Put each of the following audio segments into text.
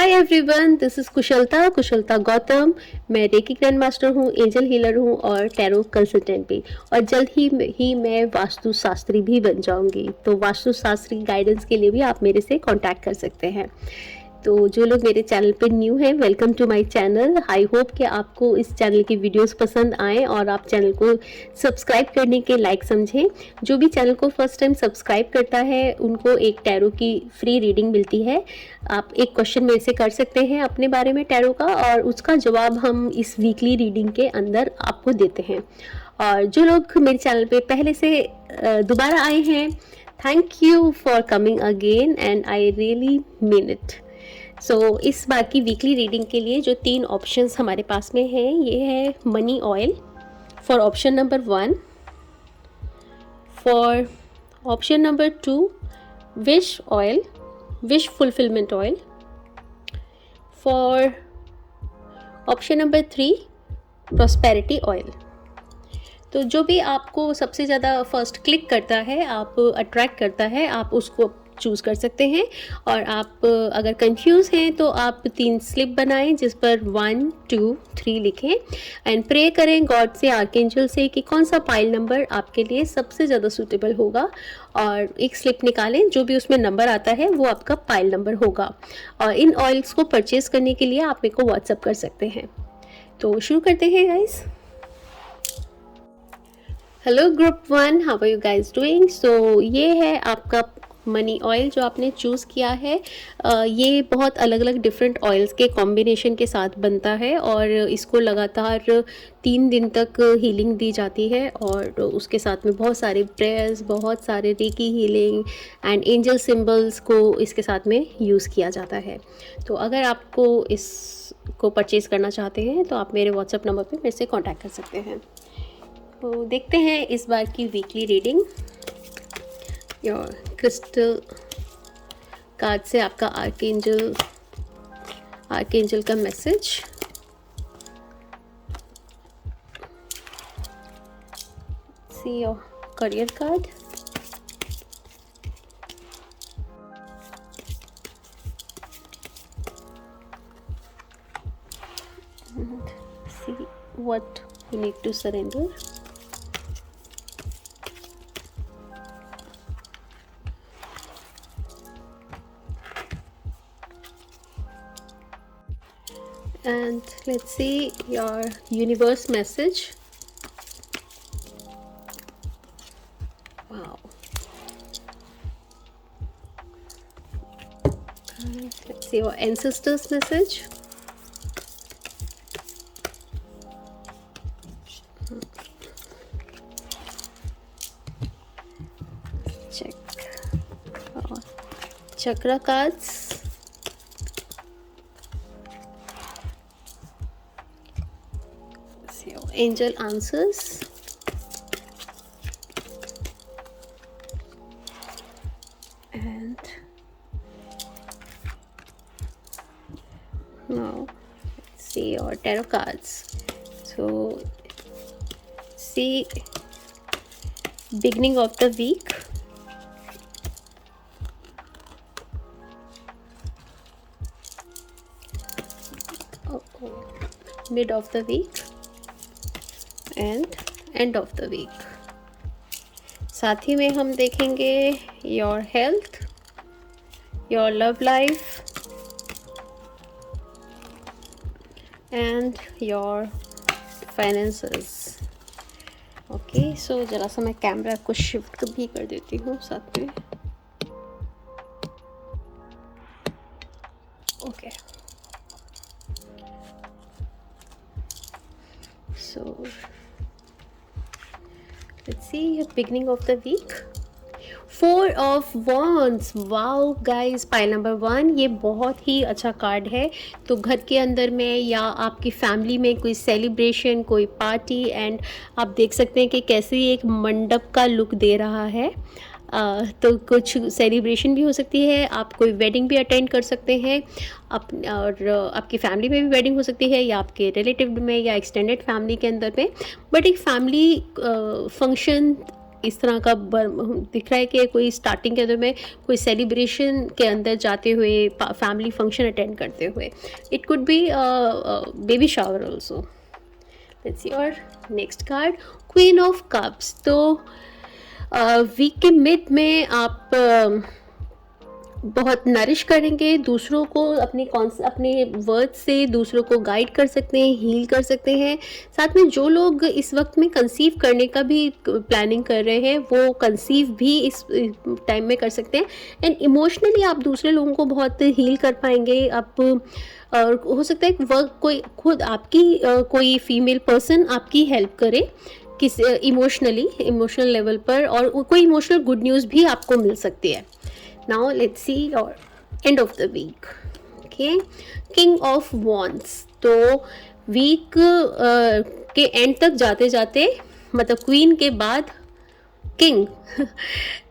Hi everyone, this is कुशलता गौतम। मैं reiki grand master हूँ, एंजल हीलर हूँ और टैरो कंसल्टेंट भी। और जल्द ही मैं वास्तु शास्त्री भी बन जाऊँगी। तो वास्तु शास्त्री गाइडेंस के लिए भी आप मेरे से कांटेक्ट कर सकते हैं। तो जो लोग मेरे चैनल पे न्यू हैं, welcome to my channel. I hope कि आपको इस चैनल की वीडियोस पसंद आएँ और आप चैनल को सब्सक्राइब करने के लायक समझें। जो भी चैनल को फर्स्ट टाइम सब्सक्राइब करता है उनको एक टैरो की फ्री रीडिंग मिलती है। आप एक क्वेश्चन मेरे से कर सकते हैं अपने बारे में टैरो का, और उसका जवाब हम इस वीकली रीडिंग के अंदर आपको देते हैं। और जो लोग मेरे चैनल पे पहले से दोबारा आए हैं, thank you for coming again and I really mean it. So इस बार की वीकली रीडिंग के लिए जो 3 ऑप्शंस हमारे पास में हैं, ये है money oil for option number 1, for option number 2 wish oil, wish fulfillment oil, for option number 3 prosperity oil। तो जो भी आपको सबसे ज़्यादा फर्स्ट क्लिक करता है, आप अट्रैक्ट करता है, आप उसको चूज़ कर सकते हैं। और आप अगर कंफ्यूज हैं तो आप 3 स्लिप बनाएं जिस पर 1 2 3 लिखें एंड प्रे करें गॉड से, आर्कएंजल से कि कौन सा पाइल नंबर आपके लिए सबसे ज़्यादा सूटेबल होगा। और एक स्लिप निकालें, जो भी उसमें नंबर आता है वो आपका पाइल नंबर होगा। और इन ऑयल्स को परचेज करने के लिए आप मेरे को व्हाट्सअप कर सकते हैं। तो शुरू करते हैं guys. Hello group 1, how are you guys doing. So ये है आपका मनी ऑयल जो आपने चूज़ किया है। ये बहुत अलग अलग डिफरेंट ऑयल्स के कॉम्बिनेशन के साथ बनता है और इसको लगातार 3 दिन तक हीलिंग दी जाती है। और उसके साथ में बहुत सारे प्रेयर्स, बहुत सारे recce healing and angel symbols को इसके साथ में यूज़ किया जाता है। तो अगर आपको इसको परचेज़ करना चाहते हैं तो आप मेरे व्हाट्सएप नंबर पे मेरे से कॉन्टैक्ट कर सकते हैं। तो देखते हैं इस बार की weekly reading. Your crystal card से आपका आर्कएंजल का message. C your career card. See what you need to surrender. And let's see your universe message. Wow. And let's see your ancestors message. Chakra cards. So angel answers. And now let's see your tarot cards. So see beginning of the week, mid of the week and end of the week। साथ ही में हम देखेंगे your health, your love life and your finances. Okay, so ज़रा सा मैं camera को shift भी कर देती हूँ साथ में। Okay, so let's see beginning of the week, 4 of Wands। Wow guys, pile number 1 ये बहुत ही अच्छा कार्ड है। तो घर के अंदर में या आपकी फैमिली में कोई सेलिब्रेशन, कोई पार्टी, एंड आप देख सकते हैं कि कैसे एक मंडप का लुक दे रहा है। तो कुछ सेलिब्रेशन भी हो सकती है, आप कोई वेडिंग भी अटेंड कर सकते हैं और आपकी फैमिली में भी वेडिंग हो सकती है या आपके रिलेटिव में या एक्सटेंडेड फैमिली के अंदर में। बट एक फैमिली फंक्शन इस तरह का दिख रहा है कि कोई स्टार्टिंग के अंदर में कोई सेलिब्रेशन के अंदर जाते हुए, फैमिली फंक्शन अटेंड करते हुए. It could be baby shower also. Let's see और next card, queen of cups. तो वीक के मिड में आप बहुत नरिश करेंगे दूसरों को, अपने वर्ड से दूसरों को गाइड कर सकते हैं, हील कर सकते हैं. साथ में जो लोग इस वक्त में कंसीव करने का भी प्लानिंग कर रहे हैं वो कंसीव भी इस टाइम में कर सकते हैं. एंड इमोशनली आप दूसरे लोगों को बहुत हील कर पाएंगे. आप और हो सकता है वर्क कोई खुद आपकी कोई फीमेल पर्सन आपकी हेल्प करे किस इमोशनल लेवल पर, और कोई इमोशनल गुड न्यूज़ भी आपको मिल सकती है. Now let's see your end of the week. Okay, King of Wands. तो वीक के एंड तक जाते जाते, मतलब क्वीन के बाद किंग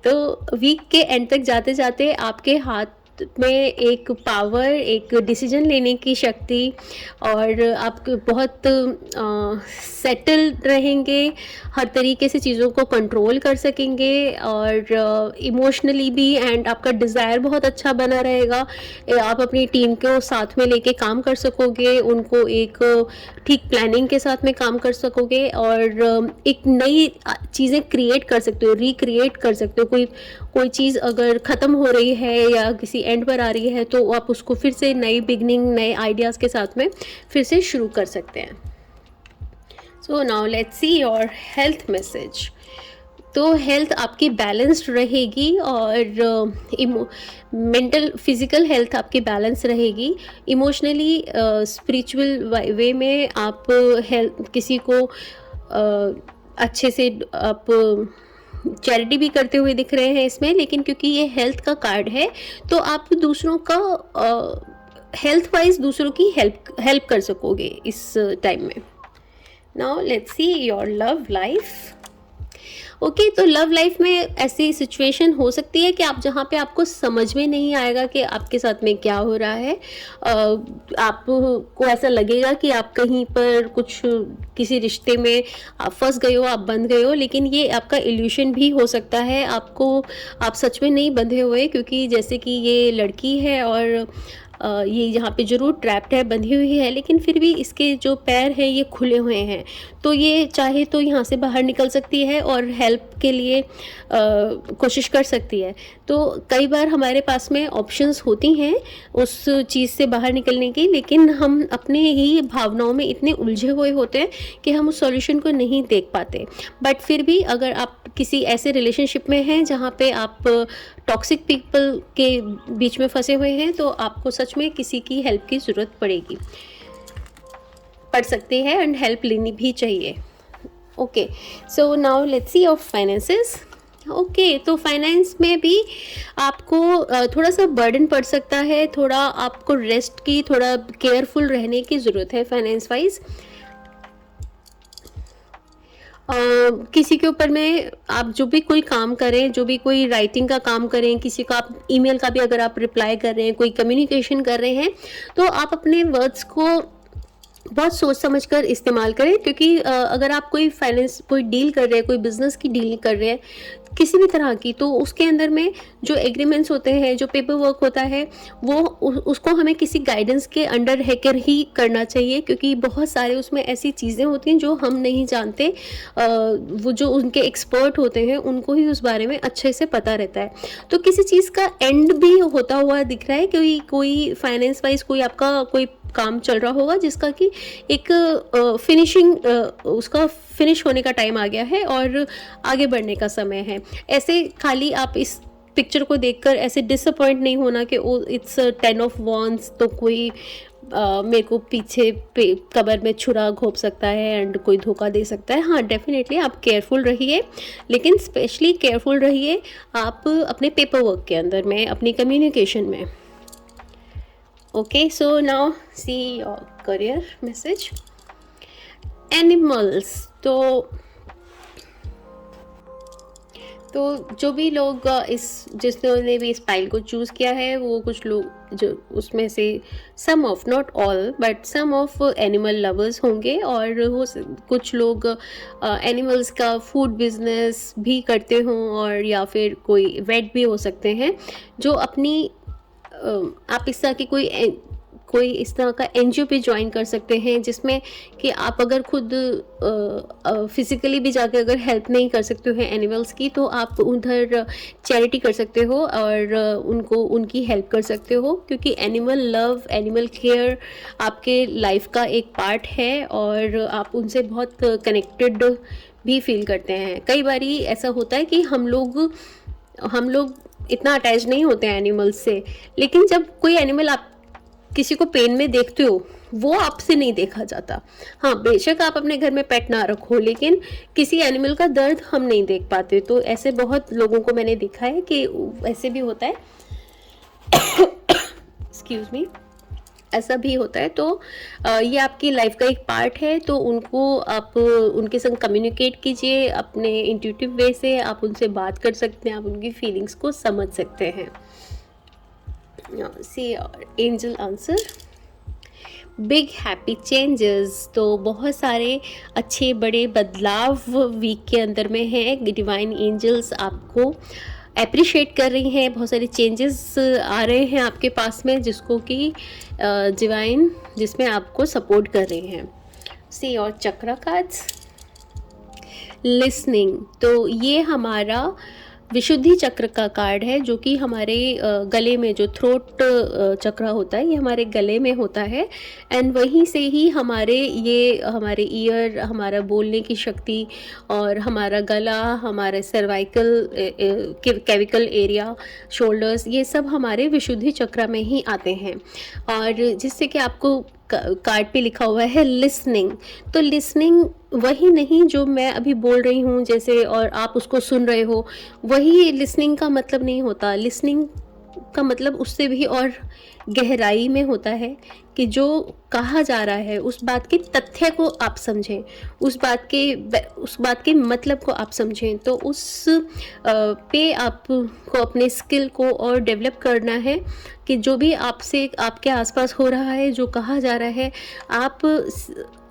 तो वीक के एंड तक जाते जाते आपके हाथ में एक पावर, एक डिसीजन लेने की शक्ति, और आप बहुत सेटल रहेंगे, हर तरीके से चीज़ों को कंट्रोल कर सकेंगे, और इमोशनली भी, एंड आपका डिज़ायर बहुत अच्छा बना रहेगा. आप अपनी टीम को साथ में लेके काम कर सकोगे, उनको एक ठीक प्लानिंग के साथ में काम कर सकोगे, और एक नई चीज़ें क्रिएट कर सकते हो, रिक्रिएट कर सकते हो. कोई चीज़ अगर ख़त्म हो रही है या किसी एंड पर आ रही है तो आप उसको फिर से नई बिगनिंग, नए आइडियाज़ के साथ में फिर से शुरू कर सकते हैं. So now let's see your health message. तो हेल्थ आपकी बैलेंस्ड रहेगी, और मेंटल फिज़िकल हेल्थ आपकी बैलेंस रहेगी. इमोशनली स्पिरिचुअल वे में आप हेल्थ किसी को अच्छे से आप चैरिटी भी करते हुए दिख रहे हैं इसमें. लेकिन क्योंकि ये हेल्थ का कार्ड है तो आप दूसरों का हेल्थ वाइज दूसरों की हेल्प कर सकोगे इस टाइम में. Now let's see your love life. Okay, तो लव लाइफ में ऐसी सिचुएशन हो सकती है कि आप जहाँ पे आपको समझ में नहीं आएगा कि आपके साथ में क्या हो रहा है. आपको ऐसा लगेगा कि आप कहीं पर किसी रिश्ते में आप फंस गए हो, आप बंध गए हो, लेकिन ये आपका इल्यूशन भी हो सकता है. आप सच में नहीं बंधे हुए, क्योंकि जैसे कि ये लड़की है और ये यहाँ पे ज़रूर ट्रैप्ड है, बंधी हुई है, लेकिन फिर भी इसके जो पैर हैं ये खुले हुए हैं. तो ये चाहे तो यहाँ से बाहर निकल सकती है और हेल्प के लिए कोशिश कर सकती है. तो कई बार हमारे पास में ऑप्शंस होती हैं उस चीज़ से बाहर निकलने की, लेकिन हम अपने ही भावनाओं में इतने उलझे हुए होते हैं कि हम उस सॉल्यूशन को नहीं देख पाते. बट फिर भी अगर आप किसी ऐसे रिलेशनशिप में हैं जहाँ पे आप टॉक्सिक पीपल के बीच में फंसे हुए हैं, तो आपको सच में किसी की हेल्प की ज़रूरत पड़ सकती है, एंड हेल्प लेनी भी चाहिए. Okay, so now let's see your finances. Okay, तो फाइनेंस में भी आपको थोड़ा सा बर्डन पड़ सकता है, थोड़ा आपको रेस्ट की, थोड़ा केयरफुल रहने की ज़रूरत है फाइनेंस वाइज. किसी के ऊपर में आप जो भी कोई काम करें, जो भी कोई राइटिंग का काम करें, किसी का आप ईमेल का भी अगर आप रिप्लाई कर रहे हैं, कोई कम्युनिकेशन कर रहे हैं, तो आप अपने वर्ड्स को बहुत सोच समझ कर इस्तेमाल करें. क्योंकि अगर आप कोई डील कर रहे हैं, कोई बिज़नेस की डील कर रहे हैं किसी भी तरह की, तो उसके अंदर में जो एग्रीमेंट्स होते हैं, जो पेपर वर्क होता है, वो उसको हमें किसी गाइडेंस के अंडर रहकर ही करना चाहिए. क्योंकि बहुत सारे उसमें ऐसी चीज़ें होती हैं जो हम नहीं जानते. वो जो उनके एक्सपर्ट होते हैं उनको ही उस बारे में अच्छे से पता रहता है. तो किसी चीज़ का एंड भी होता हुआ दिख रहा है, क्योंकि कोई फाइनेंस वाइज कोई आपका कोई काम चल रहा होगा जिसका कि एक फिनिशिंग उसका फिनिश होने का टाइम आ गया है और आगे बढ़ने का समय है. ऐसे खाली आप इस पिक्चर को देखकर ऐसे डिसअपॉइंट नहीं होना कि ओ इट्स 10 ऑफ वॉन्ड्स, तो कोई मेरे को पीछे कमर में छुरा घोंप सकता है एंड कोई धोखा दे सकता है. हाँ, डेफिनेटली आप केयरफुल रहिए, लेकिन स्पेशली केयरफुल रहिए आप अपने पेपर वर्क के अंदर में, अपनी कम्युनिकेशन में. Okay, so now see your career message. Animals. तो तो जो भी लोग जिन्होंने भी इस पाइल को चूज़ किया है, वो कुछ लोग जो उसमें से some of, not all but some of animal lovers होंगे, और कुछ लोग एनिमल्स का फूड बिजनेस भी करते हों, और या फिर कोई वेट भी हो सकते हैं जो अपनी आप इस तरह की कोई इस तरह का एनजीओ पे ज्वाइन कर सकते हैं, जिसमें कि आप अगर खुद फिज़िकली भी जाके अगर हेल्प नहीं कर सकते हो एनिमल्स की, तो आप उधर चैरिटी कर सकते हो और उनको उनकी हेल्प कर सकते हो, क्योंकि एनिमल लव, एनिमल केयर आपके लाइफ का एक पार्ट है, और आप उनसे बहुत कनेक्टेड भी फील करते हैं। कई बारी ऐसा होता है कि हम लोग इतना अटैच नहीं होते हैं एनिमल्स से, लेकिन जब कोई एनिमल आप किसी को पेन में देखते हो, वो आपसे नहीं देखा जाता। हाँ, बेशक आप अपने घर में पेट ना रखो, लेकिन किसी एनिमल का दर्द हम नहीं देख पाते। तो ऐसे बहुत लोगों को मैंने देखा है कि ऐसे भी होता है एक्सक्यूज मी, ऐसा भी होता है। तो ये आपकी लाइफ का एक पार्ट है, तो उनको आप उनके संग कम्युनिकेट कीजिए अपने इंट्यूटिव वे से, आप उनसे बात कर सकते हैं, आप उनकी फीलिंग्स को समझ सकते हैं। See angel answer, big happy changes. तो बहुत सारे अच्छे बड़े बदलाव वीक के अंदर में हैं। डिवाइन एंजल्स आपको अप्रिशिएट कर रही हैं, बहुत सारे चेंजेस आ रहे हैं आपके पास में, जिसको कि डिवाइन जिसमें आपको सपोर्ट कर रही हैं। सी और चक्रा कार्ड्स, लिसनिंग। तो ये हमारा विशुद्धि चक्र का कार्ड है, जो कि हमारे गले में जो थ्रोट चक्र होता है, ये हमारे गले में होता है, एंड वहीं से ही हमारे ईयर, हमारा बोलने की शक्ति, और हमारा गला, हमारे सर्वाइकल कैविकल एरिया, शोल्डर्स, ये सब हमारे विशुद्धि चक्र में ही आते हैं। और जिससे कि आपको कार्ड पे लिखा हुआ है लिसनिंग। तो लिसनिंग वही नहीं जो मैं अभी बोल रही हूँ जैसे, और आप उसको सुन रहे हो, वही लिसनिंग का मतलब नहीं होता। लिसनिंग का मतलब उससे भी और गहराई में होता है कि जो कहा जा रहा है उस बात के तथ्य को आप समझें, उस बात के मतलब को आप समझें। तो उस पे आपको अपने स्किल को और डेवलप करना है कि जो भी आपके आसपास हो रहा है, जो कहा जा रहा है, आप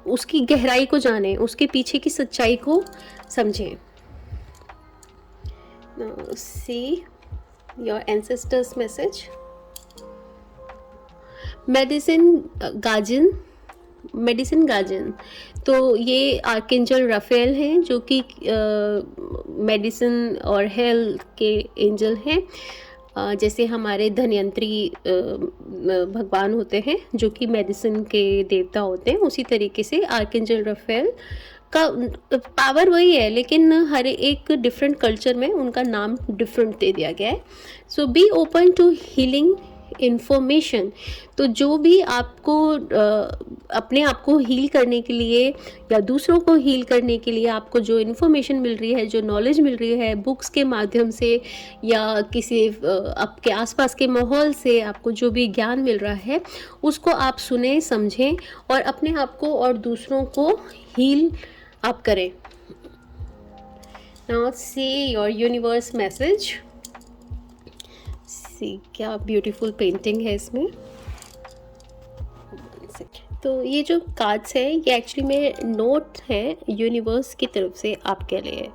उसकी गहराई को जानें, उसके पीछे की सच्चाई को समझें। Now see your ancestors message. Medicine guardian. तो ये आर्कएंजल राफेल हैं, जो कि मेडिसिन और हेल्थ के एंजल हैं। जैसे हमारे धन्वंतरी भगवान होते हैं, जो कि मेडिसिन के देवता होते हैं, उसी तरीके से आर्कएंजल राफेल का पावर वही है, लेकिन हर एक डिफरेंट कल्चर में उनका नाम डिफरेंट दे दिया गया है। So be open to healing information. तो जो भी आपको अपने आप को हील करने के लिए या दूसरों को हील करने के लिए आपको जो इन्फॉर्मेशन मिल रही है, जो नॉलेज मिल रही है बुक्स के माध्यम से या किसी आपके आसपास के माहौल से, आपको जो भी ज्ञान मिल रहा है, उसको आप सुने, समझें और अपने आप को और दूसरों को हील आप करें। Now see your universe message. See क्या ब्यूटीफुल पेंटिंग है इसमें। तो ये जो कार्ड्स है ये एक्चुअली में नोट है यूनिवर्स की तरफ से आपके लिए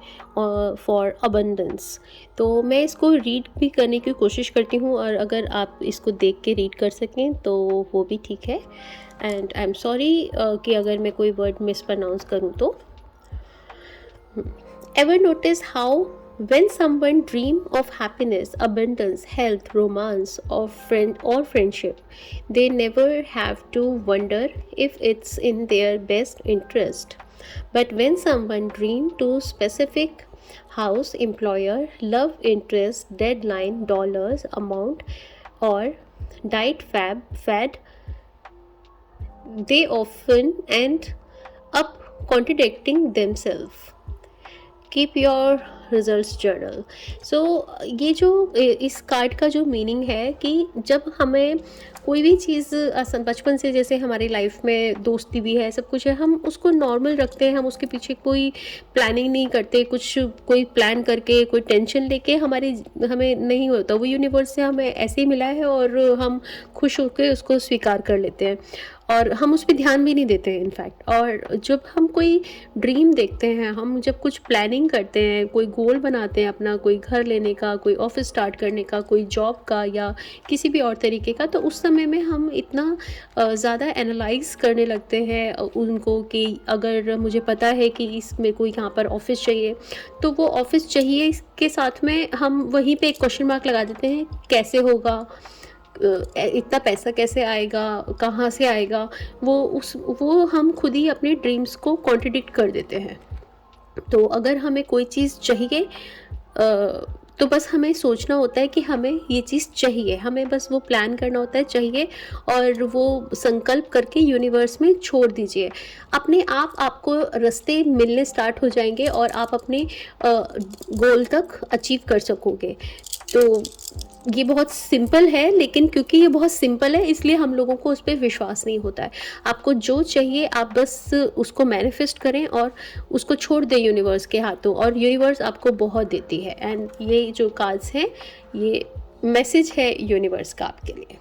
फॉर अबंडेंस। तो मैं इसको रीड भी करने की कोशिश करती हूँ, और अगर आप इसको देख के रीड कर सकें तो वो भी ठीक है। एंड आई एम सॉरी कि अगर मैं कोई वर्ड मिस प्रोनाउंस करूँ तो। Ever notice how when someone dream of happiness, abundance, health, romance or friendship, they never have to wonder if it's in their best interest. But when someone dream to specific house, employer, love interest, deadline, dollars amount or diet fad, they often end up contradicting themselves. Keep your results journal. So ये जो इस card का जो meaning है कि जब हमें कोई भी चीज़ बचपन से जैसे हमारी लाइफ में दोस्ती भी है, सब कुछ है, हम उसको नॉर्मल रखते हैं, हम उसके पीछे कोई प्लानिंग नहीं करते, कुछ कोई प्लान करके कोई टेंशन लेके हमारी हमें नहीं होता। वो यूनिवर्स से हमें ऐसे ही मिला है और हम खुश होकर उसको स्वीकार कर लेते हैं और हम उस पर ध्यान भी नहीं देते हैं इनफैक्ट। और जब हम कोई ड्रीम देखते हैं, हम जब कुछ प्लानिंग करते हैं, कोई गोल बनाते हैं अपना, कोई घर लेने का, कोई ऑफिस स्टार्ट करने का, कोई जॉब का या किसी भी और तरीके का, तो उस समय में हम इतना ज़्यादा एनालाइज करने लगते हैं उनको कि अगर मुझे पता है कि इसमें कोई यहाँ पर ऑफिस चाहिए, तो वो ऑफिस चाहिए के साथ में हम वहीं पे एक क्वेश्चन मार्क लगा देते हैं, कैसे होगा, इतना पैसा कैसे आएगा, कहाँ से आएगा। वो हम खुद ही अपने ड्रीम्स को कॉन्ट्रडिक्ट कर देते हैं। तो अगर हमें कोई चीज़ चाहिए तो बस हमें सोचना होता है कि हमें ये चीज़ चाहिए, हमें बस वो प्लान करना होता है चाहिए, और वो संकल्प करके यूनिवर्स में छोड़ दीजिए। अपने आप आपको रास्ते मिलने स्टार्ट हो जाएंगे और आप अपने गोल तक अचीव कर सकोगे। तो ये बहुत सिंपल है, लेकिन क्योंकि ये बहुत सिंपल है इसलिए हम लोगों को उस पर विश्वास नहीं होता है। आपको जो चाहिए आप बस उसको मैनिफेस्ट करें और उसको छोड़ दें यूनिवर्स के हाथों, और यूनिवर्स आपको बहुत देती है। एंड ये जो कार्ड्स हैं ये मैसेज है यूनिवर्स का आपके लिए।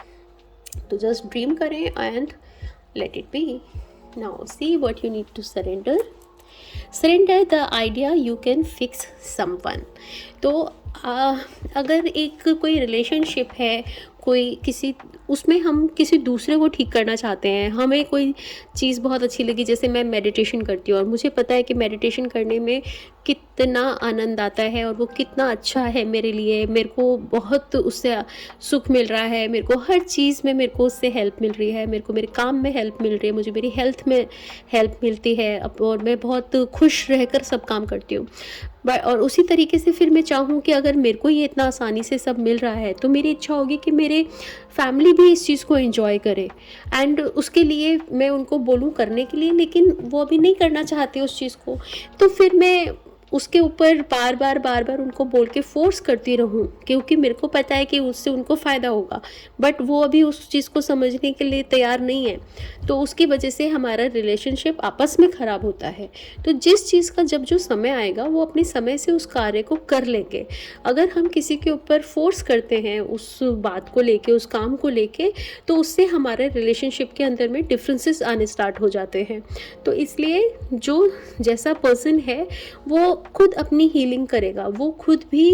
तो जस्ट ड्रीम करें and let it be. Now see what you need to surrender. Surrender the idea you can fix someone. तो अगर एक कोई रिलेशनशिप है, कोई किसी उसमें हम किसी दूसरे को ठीक करना चाहते हैं, हमें कोई चीज़ बहुत अच्छी लगी, जैसे मैं मेडिटेशन करती हूँ और मुझे पता है कि मेडिटेशन करने में कितना आनंद आता है और वो कितना अच्छा है मेरे लिए, मेरे को बहुत उससे सुख मिल रहा है, मेरे को हर चीज़ में मेरे को उससे हेल्प मिल रही है, मेरे को मेरे काम में हेल्प मिल रही है, मुझे मेरी हेल्थ में हेल्प मिलती है और मैं बहुत खुश रहकर सब काम करती हूँ। और उसी तरीके से फिर मैं चाहूँ कि अगर मेरे को ये इतना आसानी से सब मिल रहा है तो मेरी इच्छा होगी कि मेरे फैमिली भी इस चीज़ को एंजॉय करे। एंड उसके लिए मैं उनको बोलूँ करने के लिए, लेकिन वो अभी नहीं करना चाहते उस चीज़ को, तो फिर मैं उसके ऊपर बार बार उनको बोल के फोर्स करती रहूं, क्योंकि मेरे को पता है कि उससे उनको फ़ायदा होगा, बट वो अभी उस चीज़ को समझने के लिए तैयार नहीं है। तो उसकी वजह से हमारा रिलेशनशिप आपस में ख़राब होता है। तो जिस चीज़ का जब जो समय आएगा वो अपने समय से उस कार्य को कर लेंगे। अगर हम किसी के ऊपर फोर्स करते हैं उस बात को लेके, उस काम को लेके, तो उससे हमारे रिलेशनशिप के अंदर में डिफरेंसेस आने स्टार्ट हो जाते हैं। तो इसलिए जो जैसा पर्सन है वो खुद अपनी हीलिंग करेगा, वो खुद भी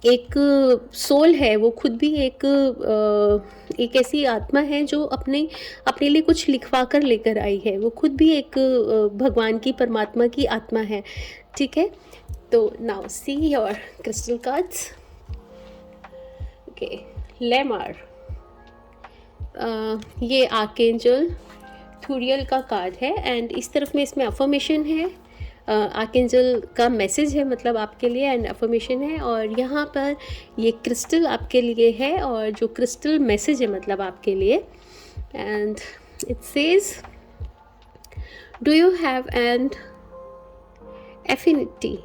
एक सोल है, वो खुद भी एक ऐसी आत्मा है जो अपने लिए कुछ लिखवा कर लेकर आई है, वो खुद भी एक भगवान की, परमात्मा की आत्मा है। ठीक है, तो now see your crystal cards. Okay, लेमार, ये आर्कएंजल थुरियल का कार्ड है एंड इस तरफ में इसमें अफर्मेशन है, आर्कएंजल का मैसेज है मतलब आपके लिए, एंड अफर्मेशन है, और यहाँ पर ये क्रिस्टल आपके लिए है और जो क्रिस्टल मैसेज है मतलब आपके लिए। And it says, do you have an affinity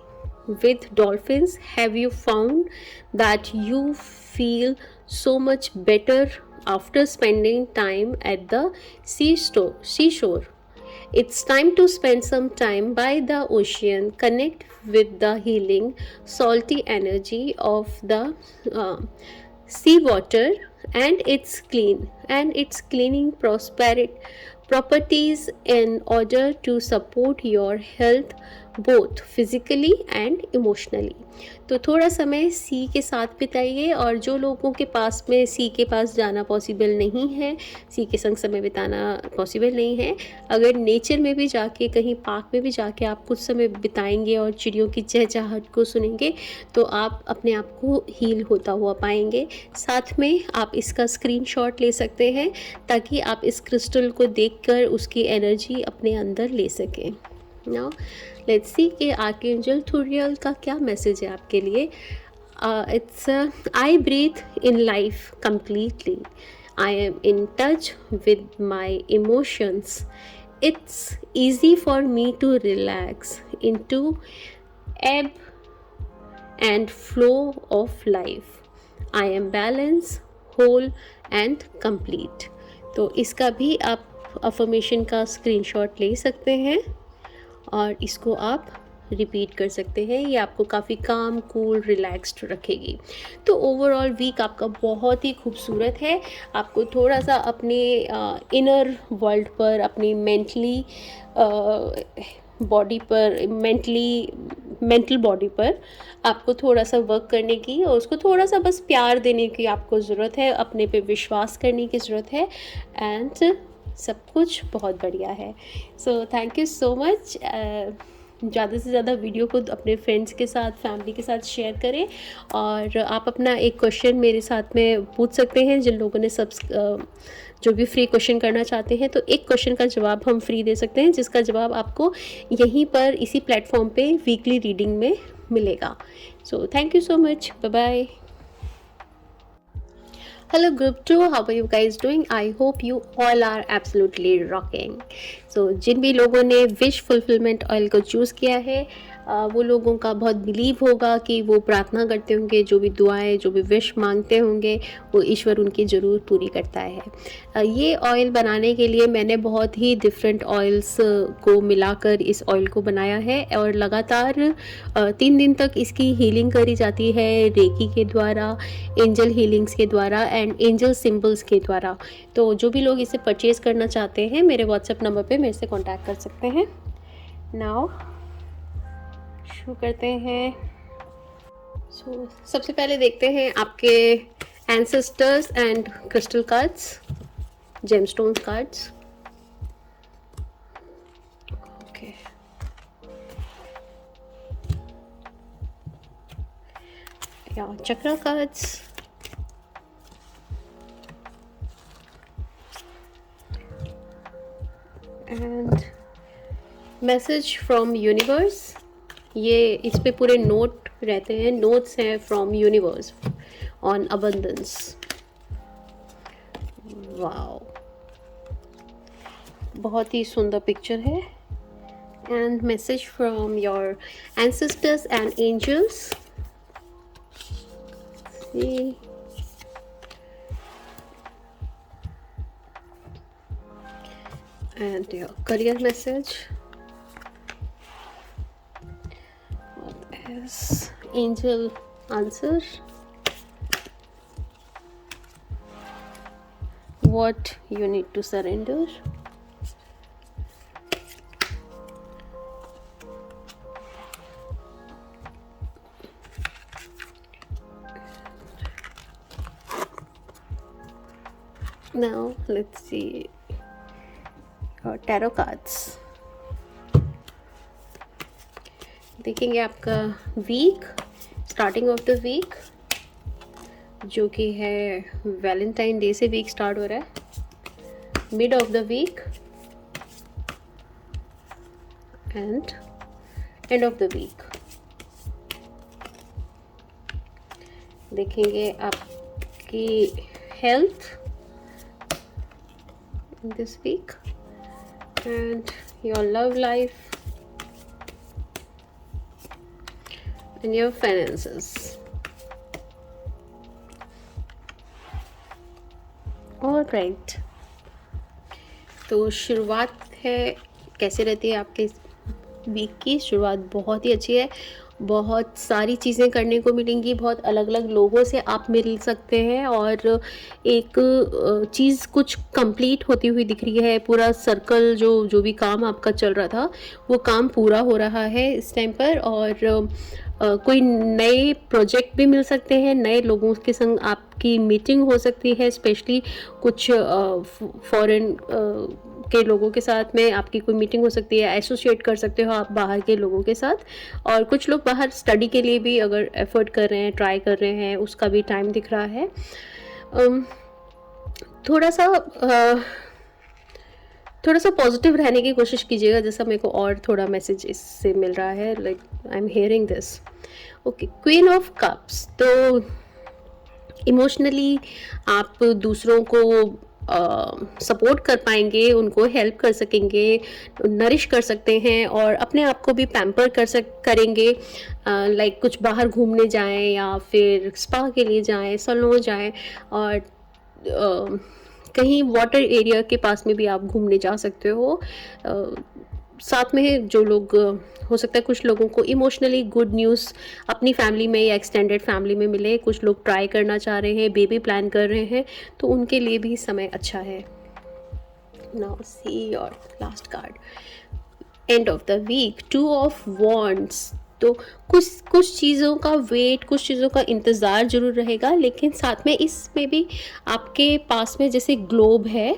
with dolphins? Have you found that you feel so much better after spending time at the seashore? It's time to spend some time by the ocean, connect with the healing, salty energy of the sea water, and its cleaning properties in order to support your health both physically and emotionally. तो थोड़ा समय सी के साथ बिताइए, और जो लोगों के पास में सी के पास जाना पॉसिबल नहीं है, सी के संग समय बिताना पॉसिबल नहीं है, अगर नेचर में भी जाके, कहीं पार्क में भी जाके आप कुछ समय बिताएंगे और चिड़ियों की चहचहाहट को सुनेंगे तो आप अपने आप को हील होता हुआ पाएंगे। साथ में आप इसका स्क्रीनशॉट ले सकते हैं ताकि आप इस क्रिस्टल को देखकर उसकी एनर्जी अपने अंदर ले सकें। नाउ लेट्स सी कि आर्कएंजल थुरियल का क्या मैसेज है आपके लिए। It's I breathe in life completely, I am in touch with my emotions, it's easy for me to relax in to ebb and flow of life. I am balanced, whole and complete. तो इसका भी आप affirmation का screenshot ले सकते हैं और इसको आप रिपीट कर सकते हैं। ये आपको काफ़ी काम, कूल, रिलैक्स्ड रखेगी। तो ओवरऑल वीक आपका बहुत ही खूबसूरत है। आपको थोड़ा सा अपने इनर वर्ल्ड पर, अपनी मेंटली बॉडी पर, मेंटल बॉडी पर आपको थोड़ा सा वर्क करने की और उसको थोड़ा सा बस प्यार देने की आपको ज़रूरत है, अपने पे विश्वास करने की ज़रूरत है एंड सब कुछ बहुत बढ़िया है। सो थैंक यू सो मच। ज़्यादा से ज़्यादा वीडियो को अपने फ्रेंड्स के साथ, फैमिली के साथ शेयर करें और आप अपना एक क्वेश्चन मेरे साथ में पूछ सकते हैं। जिन लोगों ने जो भी फ्री क्वेश्चन करना चाहते हैं तो एक क्वेश्चन का जवाब हम फ्री दे सकते हैं, जिसका जवाब आपको यहीं पर इसी प्लेटफॉर्म पे वीकली रीडिंग में मिलेगा। So thank you so much, bye bye. Hello group 2, how are you guys doing? I hope you all are absolutely rocking. So जिन भी लोगों ने विश फुलफिलमेंट ऑयल को चूज़ किया है वो लोगों का बहुत बिलीव होगा कि वो प्रार्थना करते होंगे, जो भी दुआएं, जो भी विश मांगते होंगे वो ईश्वर उनकी ज़रूर पूरी करता है। ये ऑयल बनाने के लिए मैंने बहुत ही डिफरेंट ऑयल्स को मिलाकर इस ऑयल को बनाया है और लगातार 3 दिन तक इसकी हीलिंग करी जाती है रेकी के द्वारा, एंजल हीलिंग्स के द्वारा एंड एंजल सिंबल्स के द्वारा। तो जो भी लोग इसे परचेज़ करना चाहते हैं मेरे व्हाट्सएप नंबर पे मेरे से कांटेक्ट कर सकते हैं। नाउ शुरू करते हैं। सबसे पहले देखते हैं आपके ancestors and crystal cards, gemstones cards. Okay, या chakra cards, and message from universe. ये इस पे पूरे नोट रहते हैं, नोट्स हैं from universe on abundance. Wow, बहुत ही सुंदर पिक्चर है। And message from your ancestors and angels. and your career message. What is angel answer? What you need to surrender? Now let's see tarot cards. देखेंगे आपका week, starting of the week, जो कि है Valentine day से week start हो रहा है, mid of the week end end of the week. देखेंगे आपकी health in this week and your love life and your finances. All right, तो शुरुआत है, कैसे रहती है आपके वीक की शुरुआत? बहुत ही अच्छी है, बहुत सारी चीज़ें करने को मिलेंगी, बहुत अलग अलग लोगों से आप मिल सकते हैं और एक चीज़ कुछ कंप्लीट होती हुई दिख रही है। पूरा सर्कल, जो भी काम आपका चल रहा था वो काम पूरा हो रहा है इस टाइम पर। और कोई नए प्रोजेक्ट भी मिल सकते हैं, नए लोगों के संग आपकी मीटिंग हो सकती है, स्पेशली कुछ फॉरेन के लोगों के साथ में आपकी कोई मीटिंग हो सकती है, एसोसिएट कर सकते हो आप बाहर के लोगों के साथ। और कुछ लोग बाहर स्टडी के लिए भी अगर एफर्ट कर रहे हैं, ट्राई कर रहे हैं, उसका भी टाइम दिख रहा है। थोड़ा सा पॉजिटिव रहने की कोशिश कीजिएगा, जैसा मेरे को और थोड़ा मैसेज इससे मिल रहा है, like I am hearing this. Okay, queen of cups. तो इमोशनली आप दूसरों को सपोर्ट कर पाएंगे, उनको हेल्प कर सकेंगे, नरिश कर सकते हैं और अपने आप को भी पैम्पर करेंगे। लाइक कुछ बाहर घूमने जाएं या फिर स्पा के लिए जाएं, सैलून जाएं और कहीं वाटर एरिया के पास में भी आप घूमने जा सकते हो। साथ में जो लोग हो सकता है कुछ लोगों को इमोशनली गुड न्यूज़ अपनी फैमिली में या एक्सटेंडेड फैमिली में मिले, कुछ लोग ट्राई करना चाह रहे हैं, बेबी प्लान कर रहे हैं, तो उनके लिए भी समय अच्छा है। Now see your last card, end of the week, 2 of wands. तो कुछ कुछ चीज़ों का वेट, कुछ चीज़ों का इंतज़ार ज़रूर रहेगा, लेकिन साथ में इसमें भी आपके पास में जैसे ग्लोब है,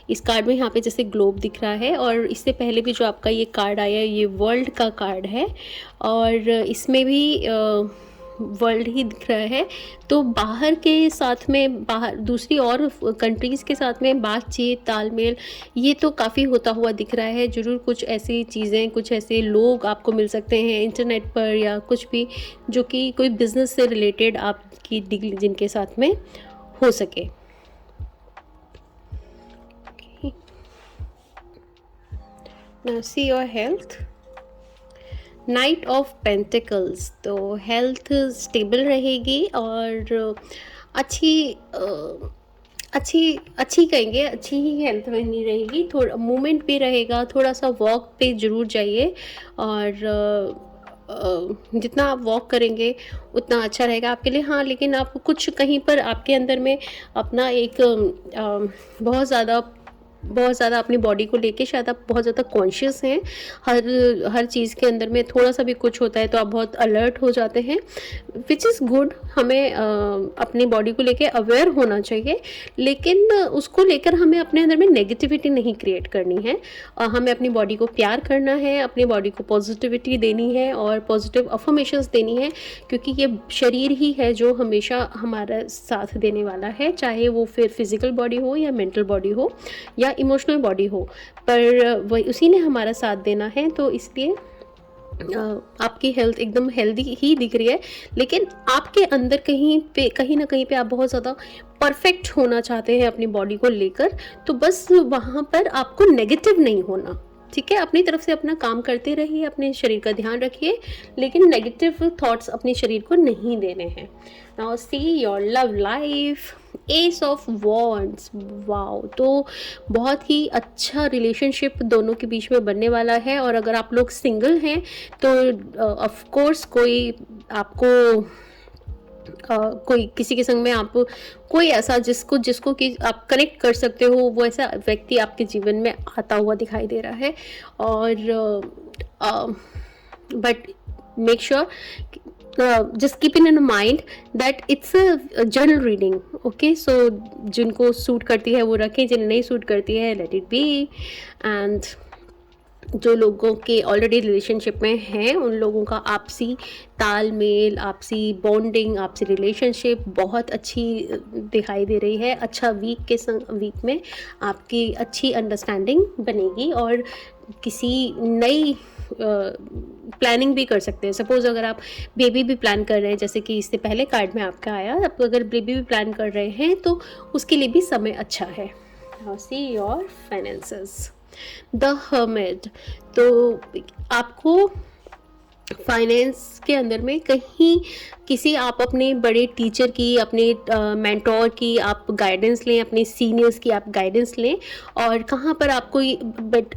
इस कार्ड में यहाँ पे जैसे ग्लोब दिख रहा है, और इससे पहले भी जो आपका ये कार्ड आया है ये वर्ल्ड का कार्ड है, और इसमें भी वर्ल्ड ही दिख रहा है। तो बाहर के साथ में, बाहर दूसरी और कंट्रीज़ के साथ में बातचीत, तालमेल, ये तो काफ़ी होता हुआ दिख रहा है। ज़रूर कुछ ऐसी चीज़ें, कुछ ऐसे लोग आपको मिल सकते हैं इंटरनेट पर या कुछ भी, जो कि कोई बिज़नेस से रिलेटेड आपकी डील जिनके साथ में हो सके। Now see your health. Night of pentacles, तो हेल्थ स्टेबल रहेगी और अच्छी अच्छी कहेंगे, अच्छी ही हेल्थ बनी रहेगी। थोड़ा मूवमेंट भी रहेगा, थोड़ा सा वॉक पे ज़रूर जाइए, और जितना आप वॉक करेंगे उतना अच्छा रहेगा आपके लिए। हाँ, लेकिन आप कुछ कहीं पर आपके अंदर में अपना एक बहुत ज़्यादा अपनी बॉडी को लेके शायद आप बहुत ज़्यादा कॉन्शियस हैं। हर चीज़ के अंदर में थोड़ा सा भी कुछ होता है तो आप बहुत अलर्ट हो जाते हैं, विच इज़ गुड। हमें अपनी बॉडी को लेके अवेयर होना चाहिए, लेकिन उसको लेकर हमें अपने अंदर में नेगेटिविटी नहीं क्रिएट करनी है। हमें अपनी बॉडी को प्यार करना है, अपनी बॉडी को पॉजिटिविटी देनी है और पॉजिटिव अफर्मेशंस देनी है, क्योंकि ये शरीर ही है जो हमेशा हमारा साथ देने वाला है, चाहे वो फिर फिज़िकल बॉडी हो या मेंटल बॉडी हो या इमोशनल बॉडी हो, पर वही उसी ने हमारा साथ देना है। तो इसलिए आपकी हेल्थ एकदम हेल्दी ही दिख रही है, लेकिन आपके अंदर कहीं ना कहीं पे आप बहुत ज़्यादा परफेक्ट होना चाहते हैं अपनी बॉडी को लेकर। तो बस वहाँ पर आपको नेगेटिव नहीं होना, ठीक है। अपनी तरफ से अपना काम करते रहिए, अपने शरीर का ध्यान रखिए, लेकिन नेगेटिव थॉट्स अपने शरीर को नहीं देने हैं। Now see your love life, S of wands. Wow, तो बहुत ही अच्छा रिलेशनशिप दोनों के बीच में बनने वाला है। और अगर आप लोग सिंगल हैं तो ऑफ कोर्स कोई आपको कोई किसी के संग में आप कोई ऐसा जिसको कि आप कनेक्ट कर सकते हो, वो ऐसा व्यक्ति आपके जीवन में आता हुआ दिखाई दे रहा है। और but make sure, just keeping in mind that it's a general reading, okay? So जिनको सूट करती है वो रखें, जिन्हें नहीं सूट करती है let it be। and जो लोगों के ऑलरेडी रिलेशनशिप में हैं उन लोगों का आपसी तालमेल, आपसी बॉन्डिंग, आपसी रिलेशनशिप बहुत अच्छी दिखाई दे रही है। अच्छा वीक में आपकी अच्छी अंडरस्टैंडिंग बनेगी और किसी नई प्लानिंग भी कर सकते हैं। सपोज़ अगर आप बेबी भी प्लान कर रहे हैं, जैसे कि इससे पहले कार्ड में आपका आया, आप अगर बेबी भी प्लान कर रहे हैं तो उसके लिए भी समय अच्छा है। See your finances, the hermit. तो आपको फाइनेंस के अंदर में कहीं किसी आप अपने बड़े टीचर की, अपने मेंटोर की आप गाइडेंस लें, अपने सीनियर्स की आप गाइडेंस लें, और कहाँ पर आपको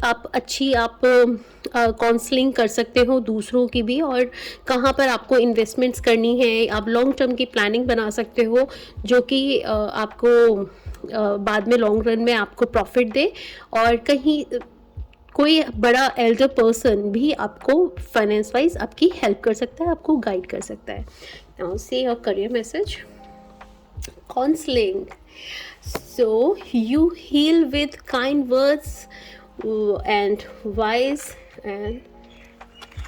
आप अच्छी आप काउंसलिंग कर सकते हो दूसरों की भी, और कहाँ पर आपको इन्वेस्टमेंट्स करनी है, आप लॉन्ग टर्म की प्लानिंग बना सकते हो जो कि आपको बाद में लॉन्ग रन में आपको प्रॉफिट दे। और कहीं कोई बड़ा एल्डर पर्सन भी आपको फाइनेंस वाइज आपकी हेल्प कर सकता है, आपको गाइड कर सकता है। Now see your career message, counselling. So you heal with kind words and wise and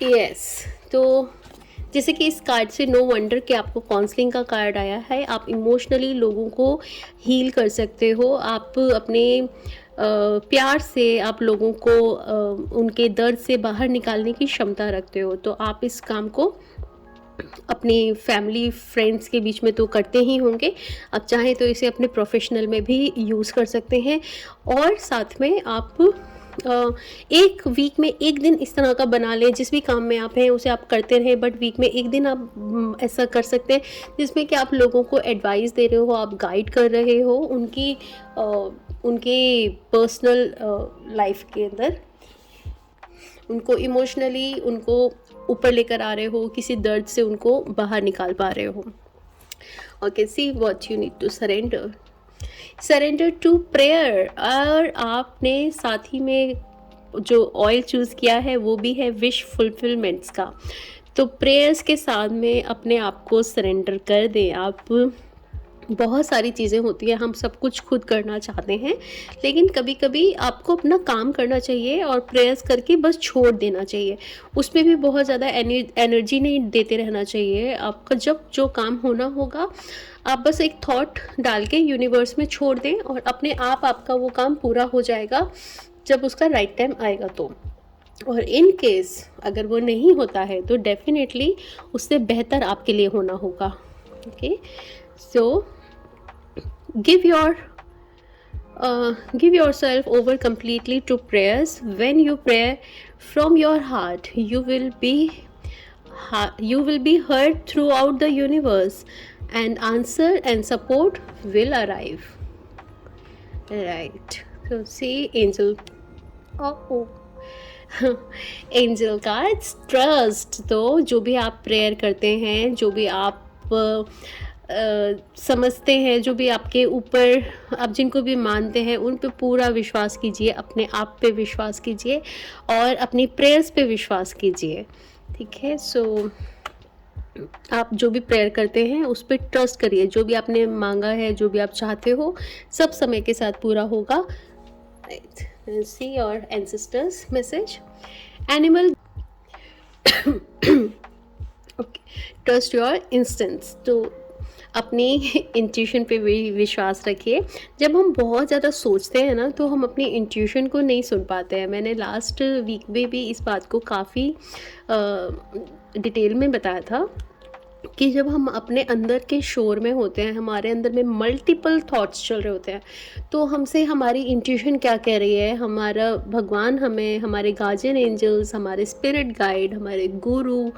yes. तो जैसे कि इस कार्ड से नो वंडर कि आपको काउंसलिंग का कार्ड आया है। आप इमोशनली लोगों को हील कर सकते हो, आप अपने प्यार से आप लोगों को उनके दर्द से बाहर निकालने की क्षमता रखते हो। तो आप इस काम को अपने फैमिली फ्रेंड्स के बीच में तो करते ही होंगे, आप चाहें तो इसे अपने प्रोफेशनल में भी यूज़ कर सकते हैं। और साथ में आप एक वीक में एक दिन इस तरह का बना लें, जिस भी काम में आप हैं उसे आप करते रहें, बट वीक में एक दिन आप ऐसा कर सकते हैं जिसमें कि आप लोगों को एडवाइस दे रहे हो, आप गाइड कर रहे हो उनके पर्सनल लाइफ के अंदर, उनको इमोशनली उनको ऊपर लेकर आ रहे हो, किसी दर्द से उनको बाहर निकाल पा रहे हो. Okay, see what you need to surrender to prayer. और आपने साथ ही में जो ऑयल चूज़ किया है वो भी है विश फुलफिलमेंट्स का. तो प्रेयर्स के साथ में अपने आप को सरेंडर कर दें. आप, बहुत सारी चीज़ें होती हैं, हम सब कुछ खुद करना चाहते हैं, लेकिन कभी कभी आपको अपना काम करना चाहिए और प्रेयर्स करके बस छोड़ देना चाहिए. उसमें भी बहुत ज़्यादा एनर्जी नहीं देते रहना चाहिए. आपका जब जो काम होना होगा आप बस एक थॉट डाल के यूनिवर्स में छोड़ दें और अपने आप आपका वो काम पूरा हो जाएगा जब उसका राइट टाइम आएगा तो. और इन केस अगर वो नहीं होता है तो डेफिनेटली उससे बेहतर आपके लिए होना होगा. Okay, so give yourself over completely to prayers. When you pray from your heart, you will be heard throughout the universe, and answer and support will arrive. Right, so see angel. Oh. Angel cards. Trust. तो जो भी आप prayer करते हैं, जो भी आप समझते हैं, जो भी आपके ऊपर आप जिनको भी मानते हैं, उन पे पूरा विश्वास कीजिए, अपने आप पे विश्वास कीजिए और अपनी प्रेयर्स पे विश्वास कीजिए. ठीक है, सो आप जो भी प्रेयर करते हैं उस पर ट्रस्ट करिए. जो भी आपने मांगा है, जो भी आप चाहते हो, सब समय के साथ पूरा होगा. सी your ancestors message. Animal. Okay, trust your instincts. तो अपनी इंट्यूशन पे भी विश्वास रखिए. जब हम बहुत ज़्यादा सोचते हैं ना तो हम अपनी इंट्यूशन को नहीं सुन पाते हैं. मैंने लास्ट वीक में भी इस बात को काफ़ी डिटेल में बताया था कि जब हम अपने अंदर के शोर में होते हैं, हमारे अंदर में मल्टीपल थॉट्स चल रहे होते हैं, तो हमसे हमारी इंट्यूशन क्या कह रही है, हमारा भगवान हमें, हमारे गार्जियन एंजल्स, हमारे स्पिरिट गाइड, हमारे गुरु,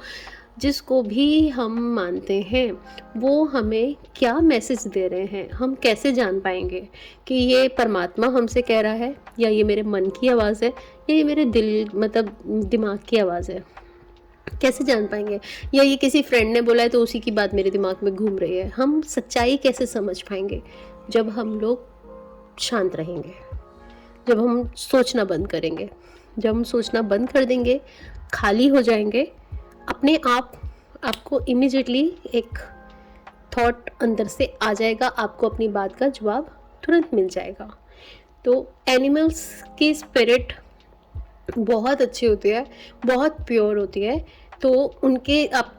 जिसको भी हम मानते हैं, वो हमें क्या मैसेज दे रहे हैं. हम कैसे जान पाएंगे कि ये परमात्मा हमसे कह रहा है, या ये मेरे मन की आवाज़ है, या ये मेरे दिमाग की आवाज़ है. कैसे जान पाएंगे? या ये किसी फ्रेंड ने बोला है तो उसी की बात मेरे दिमाग में घूम रही है. हम सच्चाई कैसे समझ पाएंगे? जब हम लोग शांत रहेंगे, जब हम सोचना बंद करेंगे. जब हम सोचना बंद कर देंगे, खाली हो जाएंगे, अपने आप आपको इमीडिएटली एक थॉट अंदर से आ जाएगा, आपको अपनी बात का जवाब तुरंत मिल जाएगा. तो एनिमल्स की स्पिरिट बहुत अच्छी होती है, बहुत प्योर होती है. तो उनके आप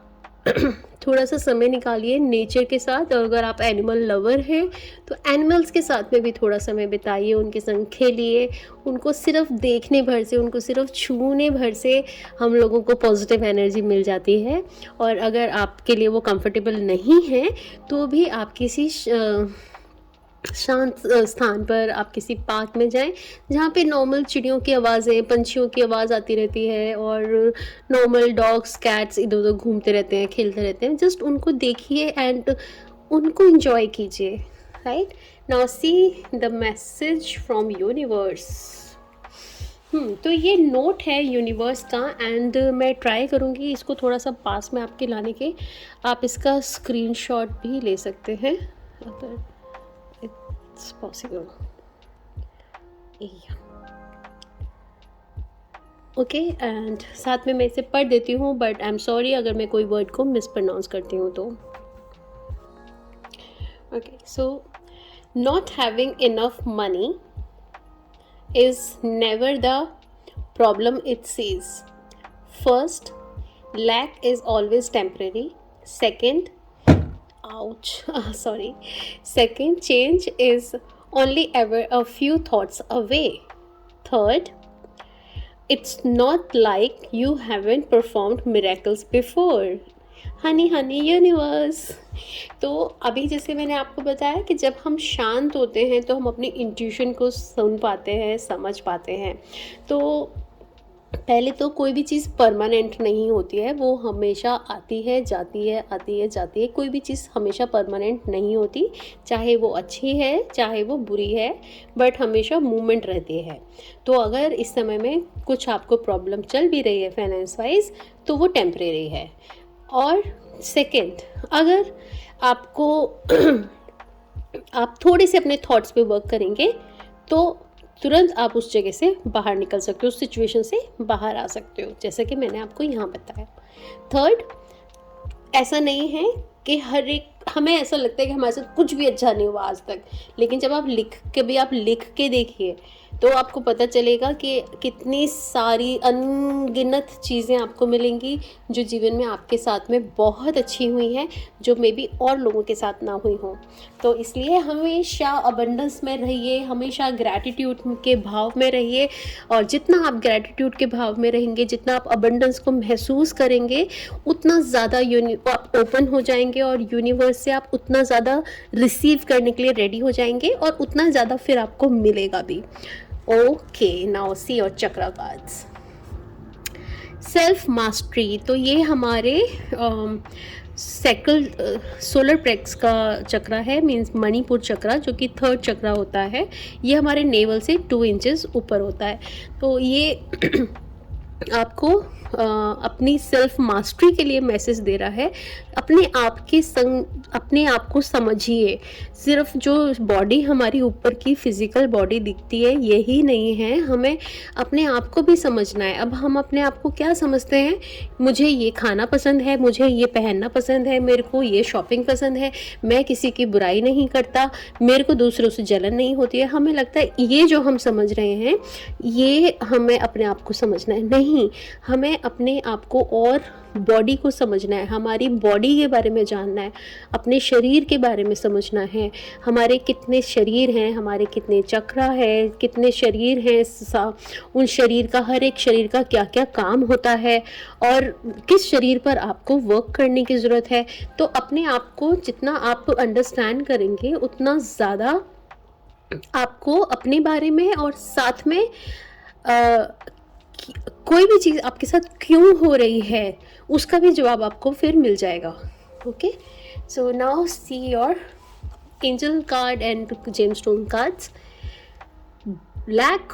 थोड़ा सा समय निकालिए नेचर के साथ. और अगर आप एनिमल लवर हैं तो एनिमल्स के साथ में भी थोड़ा समय बिताइए, उनके संग खेलिए. उनको सिर्फ देखने भर से, उनको सिर्फ छूने भर से हम लोगों को पॉजिटिव एनर्जी मिल जाती है. और अगर आपके लिए वो कंफर्टेबल नहीं है तो भी आप किसी शांत स्थान पर, आप किसी पार्क में जाएं जहाँ पे नॉर्मल चिड़ियों की आवाज़ें, पंछियों की आवाज़ आती रहती है और नॉर्मल डॉग्स, कैट्स इधर उधर घूमते रहते हैं, खेलते रहते हैं. जस्ट उनको देखिए एंड उनको एंजॉय कीजिए. Right now see the message from universe. तो ये नोट है यूनिवर्स का एंड मैं ट्राई करूँगी इसको थोड़ा सा पास में आपके लाने के. आप इसका स्क्रीनशॉट भी ले सकते हैं अगर it's possible. ओके, एंड साथ में मैं इसे पढ़ देती हूँ, बट आई एम सॉरी अगर मैं कोई वर्ड को मिसप्रोनाउंस करती हूँ तो. Okay, so not having enough money is never the problem it sees. First, lack is always temporary. Second, Second, change is only ever a few thoughts away. Third, it's not like you haven't performed miracles before. Honey Honey universe. तो अभी जैसे मैंने आपको बताया कि जब हम शांत होते हैं तो हम अपनी इंट्यूशन को सुन पाते हैं, समझ पाते हैं। तो पहले तो कोई भी चीज़ परमानेंट नहीं होती है, वो हमेशा आती है जाती है, आती है जाती है। कोई भी चीज़ हमेशा परमानेंट नहीं होती, चाहे वो अच्छी है चाहे वो बुरी है, बट हमेशा मूवमेंट रहती है। तो अगर इस समय में कुछ आपको प्रॉब्लम चल भी रही है फाइनेंस वाइज, तो वो टेम्परेरी है। और सेकंड, अगर आपको आप थोड़े से अपने थॉट्स पे वर्क करेंगे तो तुरंत आप उस जगह से बाहर निकल सकते हो, उस सिचुएशन से बाहर आ सकते हो, जैसा कि मैंने आपको यहाँ बताया। थर्ड, ऐसा नहीं है कि हर एक, हमें ऐसा लगता है कि हमारे साथ कुछ भी अच्छा नहीं हुआ आज तक, लेकिन जब आप लिख के देखिए तो आपको पता चलेगा कि कितनी सारी अनगिनत चीज़ें आपको मिलेंगी जो जीवन में आपके साथ में बहुत अच्छी हुई हैं, जो मे बी और लोगों के साथ ना हुई हों। तो इसलिए हमेशा अबंडेंस में रहिए, हमेशा ग्रैटिट्यूड के भाव में रहिए, और जितना आप ग्रैटिट्यूड के भाव में रहेंगे, जितना आप अबंडेंस को महसूस करेंगे, उतना ज़्यादा आप ओपन हो जाएंगे और यूनिवर्स से आप उतना ज़्यादा रिसीव करने के लिए रेडी हो जाएंगे, और उतना ज़्यादा फिर आपको मिलेगा भी। Okay, now see your chakra cards. Self mastery, तो ये हमारे सोलर प्लेक्स का चक्रा है, मीन्स मणिपुर चक्रा, जो कि थर्ड चक्रा होता है। ये हमारे नेवल से 2 इंचेस ऊपर होता है। तो ये आपको अपनी सेल्फ मास्टरी के लिए मैसेज दे रहा है। अपने आप को समझिए। सिर्फ जो बॉडी हमारी ऊपर की फिजिकल बॉडी दिखती है यही नहीं है, हमें अपने आप को भी समझना है। अब हम अपने आप को क्या समझते हैं, मुझे ये खाना पसंद है, मुझे ये पहनना पसंद है, मेरे को ये शॉपिंग पसंद है, मैं किसी की बुराई नहीं करता, मेरे को दूसरों से जलन नहीं होती है। हमें लगता है ये जो हम समझ रहे हैं ये हमें अपने आप को समझना है। नहीं, हमें अपने आप को और बॉडी को समझना है, हमारी बॉडी के बारे में जानना है, अपने शरीर के बारे में समझना है, हमारे कितने शरीर हैं, हमारे कितने चक्रा है, कितने शरीर हैं, उन शरीर का, हर एक शरीर का क्या क्या काम होता है, और किस शरीर पर आपको वर्क करने की ज़रूरत है। तो अपने आप को जितना आप अंडरस्टैंड करेंगे उतना ज़्यादा आपको अपने बारे में, और साथ में कोई भी चीज़ आपके साथ क्यों हो रही है उसका भी जवाब आपको फिर मिल जाएगा। Okay, so now see your angel card and gemstone cards. Black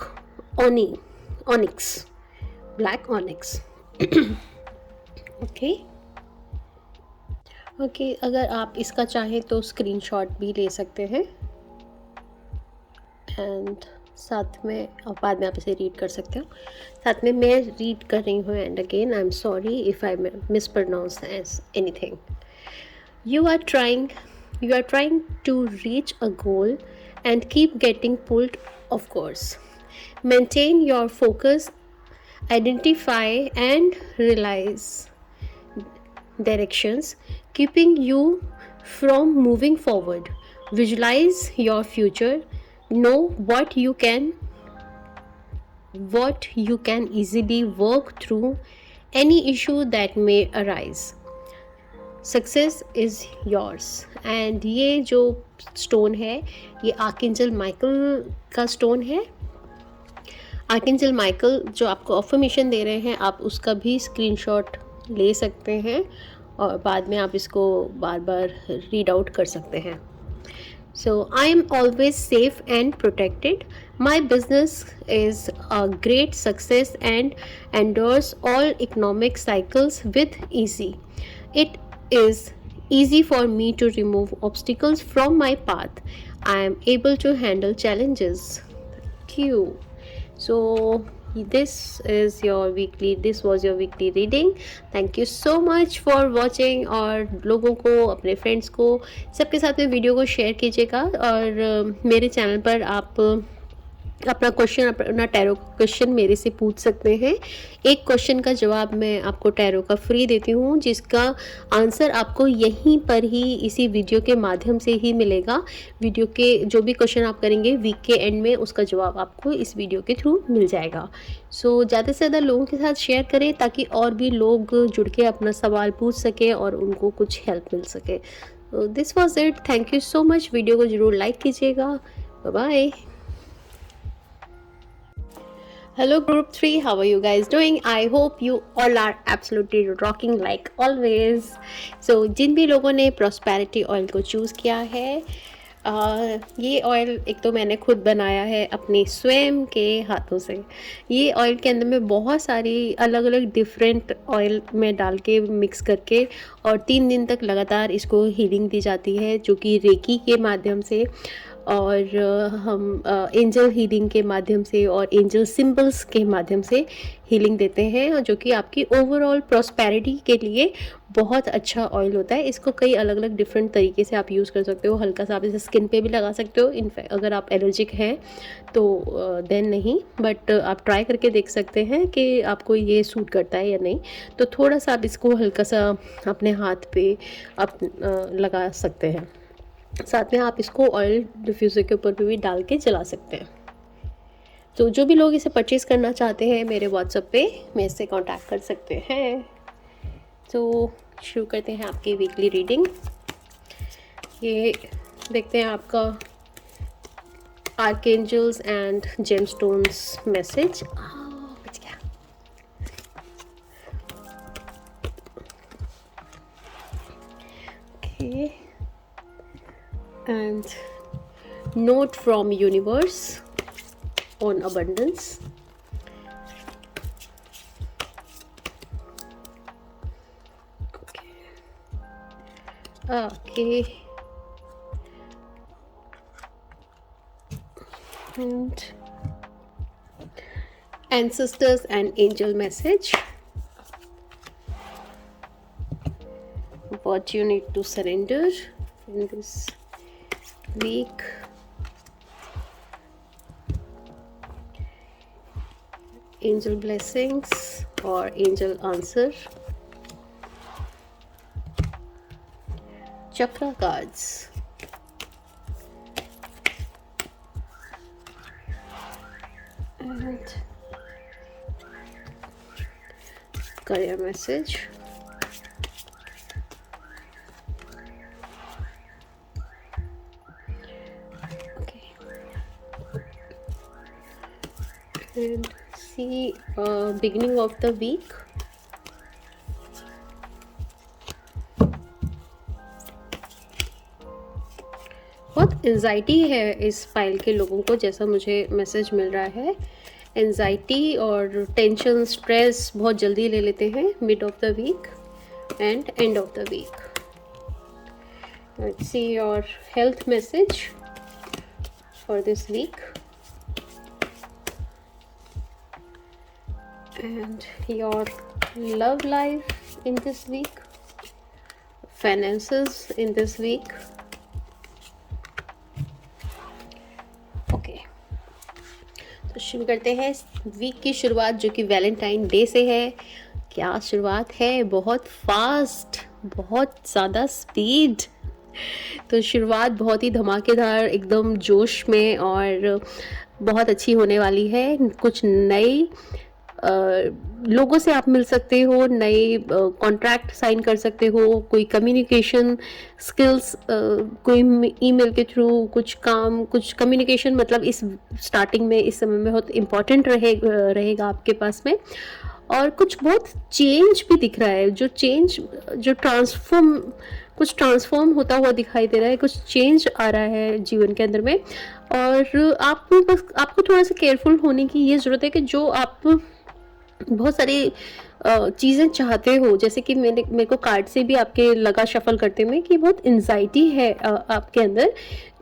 onyx, black onyx. Okay, अगर आप इसका चाहें तो स्क्रीनशॉट भी ले सकते हैं, एंड साथ में बाद में आप इसे रीड कर सकते हो। साथ में मैं रीड कर रही हूँ, and again I am sorry if I mispronounce as anything. You are trying to reach a goal and keep getting pulled off course. Maintain your focus, identify and realise directions keeping you from moving forward. Visualize your future, know what you can easily work through any issue that may arise. Success is yours. And ये जो stone है ये archangel Michael का stone है। Archangel Michael जो आपको affirmation दे रहे हैं, आप उसका भी स्क्रीनशॉट ले सकते हैं और बाद में आप इसको बार बार रीड आउट कर सकते हैं। So I am always safe and protected. My business is a great success and endures all economic cycles with ease. It is easy for me to remove obstacles from my path. I am able to handle challenges. Thank you. So this was your weekly reading. Thank you so much for watching. और लोगों को, अपने friends को, सबके साथ में video को share कीजिएगा। और मेरे चैनल पर आप अपना क्वेश्चन, अपना टैरो क्वेश्चन मेरे से पूछ सकते हैं। एक क्वेश्चन का जवाब मैं आपको टैरो का फ्री देती हूँ, जिसका आंसर आपको यहीं पर ही इसी वीडियो के माध्यम से ही मिलेगा। वीडियो के जो भी क्वेश्चन आप करेंगे वीक के एंड में, उसका जवाब आपको इस वीडियो के थ्रू मिल जाएगा। सो ज़्यादा से ज़्यादा लोगों के साथ शेयर करें ताकि और भी लोग जुड़ के अपना सवाल पूछ सकें और उनको कुछ हेल्प मिल सके। This was it, thank you so much. Video को ज़रूर लाइक कीजिएगा। Bye bye. Hello group 3, how are you guys doing? I hope you all are absolutely rocking like always. So जिन भी लोगों ने prosperity oil को choose किया है, ये ऑयल एक तो मैंने खुद बनाया है अपने स्वयं के हाथों से। ये ऑयल के अंदर में बहुत सारी अलग अलग डिफरेंट ऑयल में डाल के मिक्स करके और 3 दिन तक लगातार इसको हीलिंग दी जाती है, जो कि रेकी के माध्यम से और हम एंजल हीलिंग के माध्यम से और एंजल सिंबल्स के माध्यम से हीलिंग देते हैं, और जो कि आपकी ओवरऑल प्रॉस्पेरिटी के लिए बहुत अच्छा ऑयल होता है। इसको कई अलग अलग डिफरेंट तरीके से आप यूज़ कर सकते हो। हल्का सा आप इसे स्किन पे भी लगा सकते हो, इनफैक्ट अगर आप एलर्जिक हैं तो देन नहीं, बट आप ट्राई करके देख सकते हैं कि आपको ये सूट करता है या नहीं। तो थोड़ा सा आप इसको हल्का सा अपने हाथ पे आप लगा सकते हैं। साथ में आप इसको ऑयल डिफ्यूज़र के ऊपर भी डाल के जला सकते हैं। तो जो भी लोग इसे परचेज़ करना चाहते हैं मेरे व्हाट्सएप पे मेरे से कांटेक्ट कर सकते हैं। तो शुरू करते हैं आपकी वीकली रीडिंग। ये देखते हैं आपका आर्कएंजल्स एंड जेमस्टोन्स मैसेज। बच गया। Okay, and note from universe on abundance. Okay, and ancestors and angel message. What you need to surrender in this week. Angel blessings or angel answer. Chakra cards. And career message. And see beginning of the week. बहुत anxiety है इस file के लोगों को, जैसा मुझे message मिल रहा है। एंजाइटी और टेंशन, स्ट्रेस बहुत जल्दी ले लेते हैं mid of the week end end of the week. Let's see your health message for this week and your love life in this week, finances in this week. Okay, तो शुरू करते हैं week की शुरुआत, जो कि वैलेंटाइन डे से है। क्या शुरुआत है, बहुत फास्ट, बहुत ज़्यादा स्पीड। तो शुरुआत बहुत ही धमाकेदार, एकदम जोश में और बहुत अच्छी होने वाली है। कुछ नई लोगों से आप मिल सकते हो, नए कॉन्ट्रैक्ट साइन कर सकते हो, कोई कम्युनिकेशन स्किल्स, कोई ईमेल के थ्रू कुछ काम, कुछ कम्युनिकेशन, मतलब इस स्टार्टिंग में, इस समय में बहुत इम्पॉर्टेंट रहेगा आपके पास में। और कुछ बहुत चेंज भी दिख रहा है, जो चेंज, जो कुछ ट्रांसफॉर्म होता हुआ दिखाई दे रहा है, कुछ चेंज आ रहा है जीवन के अंदर में। और आपको थोड़ा सा केयरफुल होने की ये ज़रूरत है कि जो आप बहुत सारी चीज़ें चाहते हो, जैसे कि मेरे को कार्ड से भी आपके लगा शफल करते हुए कि बहुत एंजाइटी है आपके अंदर।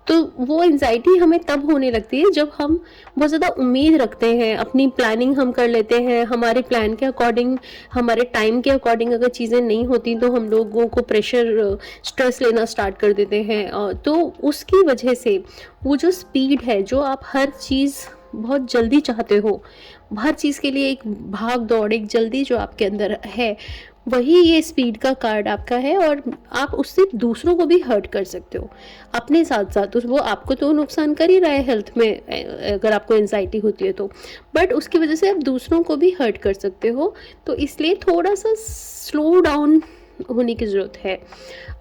तो वो एंजाइटी हमें तब होने लगती है जब हम बहुत ज़्यादा उम्मीद रखते हैं, अपनी प्लानिंग हम कर लेते हैं, हमारे प्लान के अकॉर्डिंग, हमारे टाइम के अकॉर्डिंग अगर चीज़ें नहीं होती तो हम लोगों को प्रेशर, स्ट्रेस लेना स्टार्ट कर देते हैं। तो उसकी वजह से वो जो स्पीड है, जो आप हर चीज़ बहुत जल्दी चाहते हो, हर चीज़ के लिए एक भाग दौड़, एक जल्दी जो आपके अंदर है, वही ये स्पीड का कार्ड आपका है। और आप उससे दूसरों को भी हर्ट कर सकते हो अपने साथ साथ। वो आपको तो नुकसान कर ही रहा है हेल्थ में, अगर आपको एंजाइटी होती है तो, बट उसकी वजह से आप दूसरों को भी हर्ट कर सकते हो। तो इसलिए थोड़ा सा स्लो डाउन होने की ज़रूरत है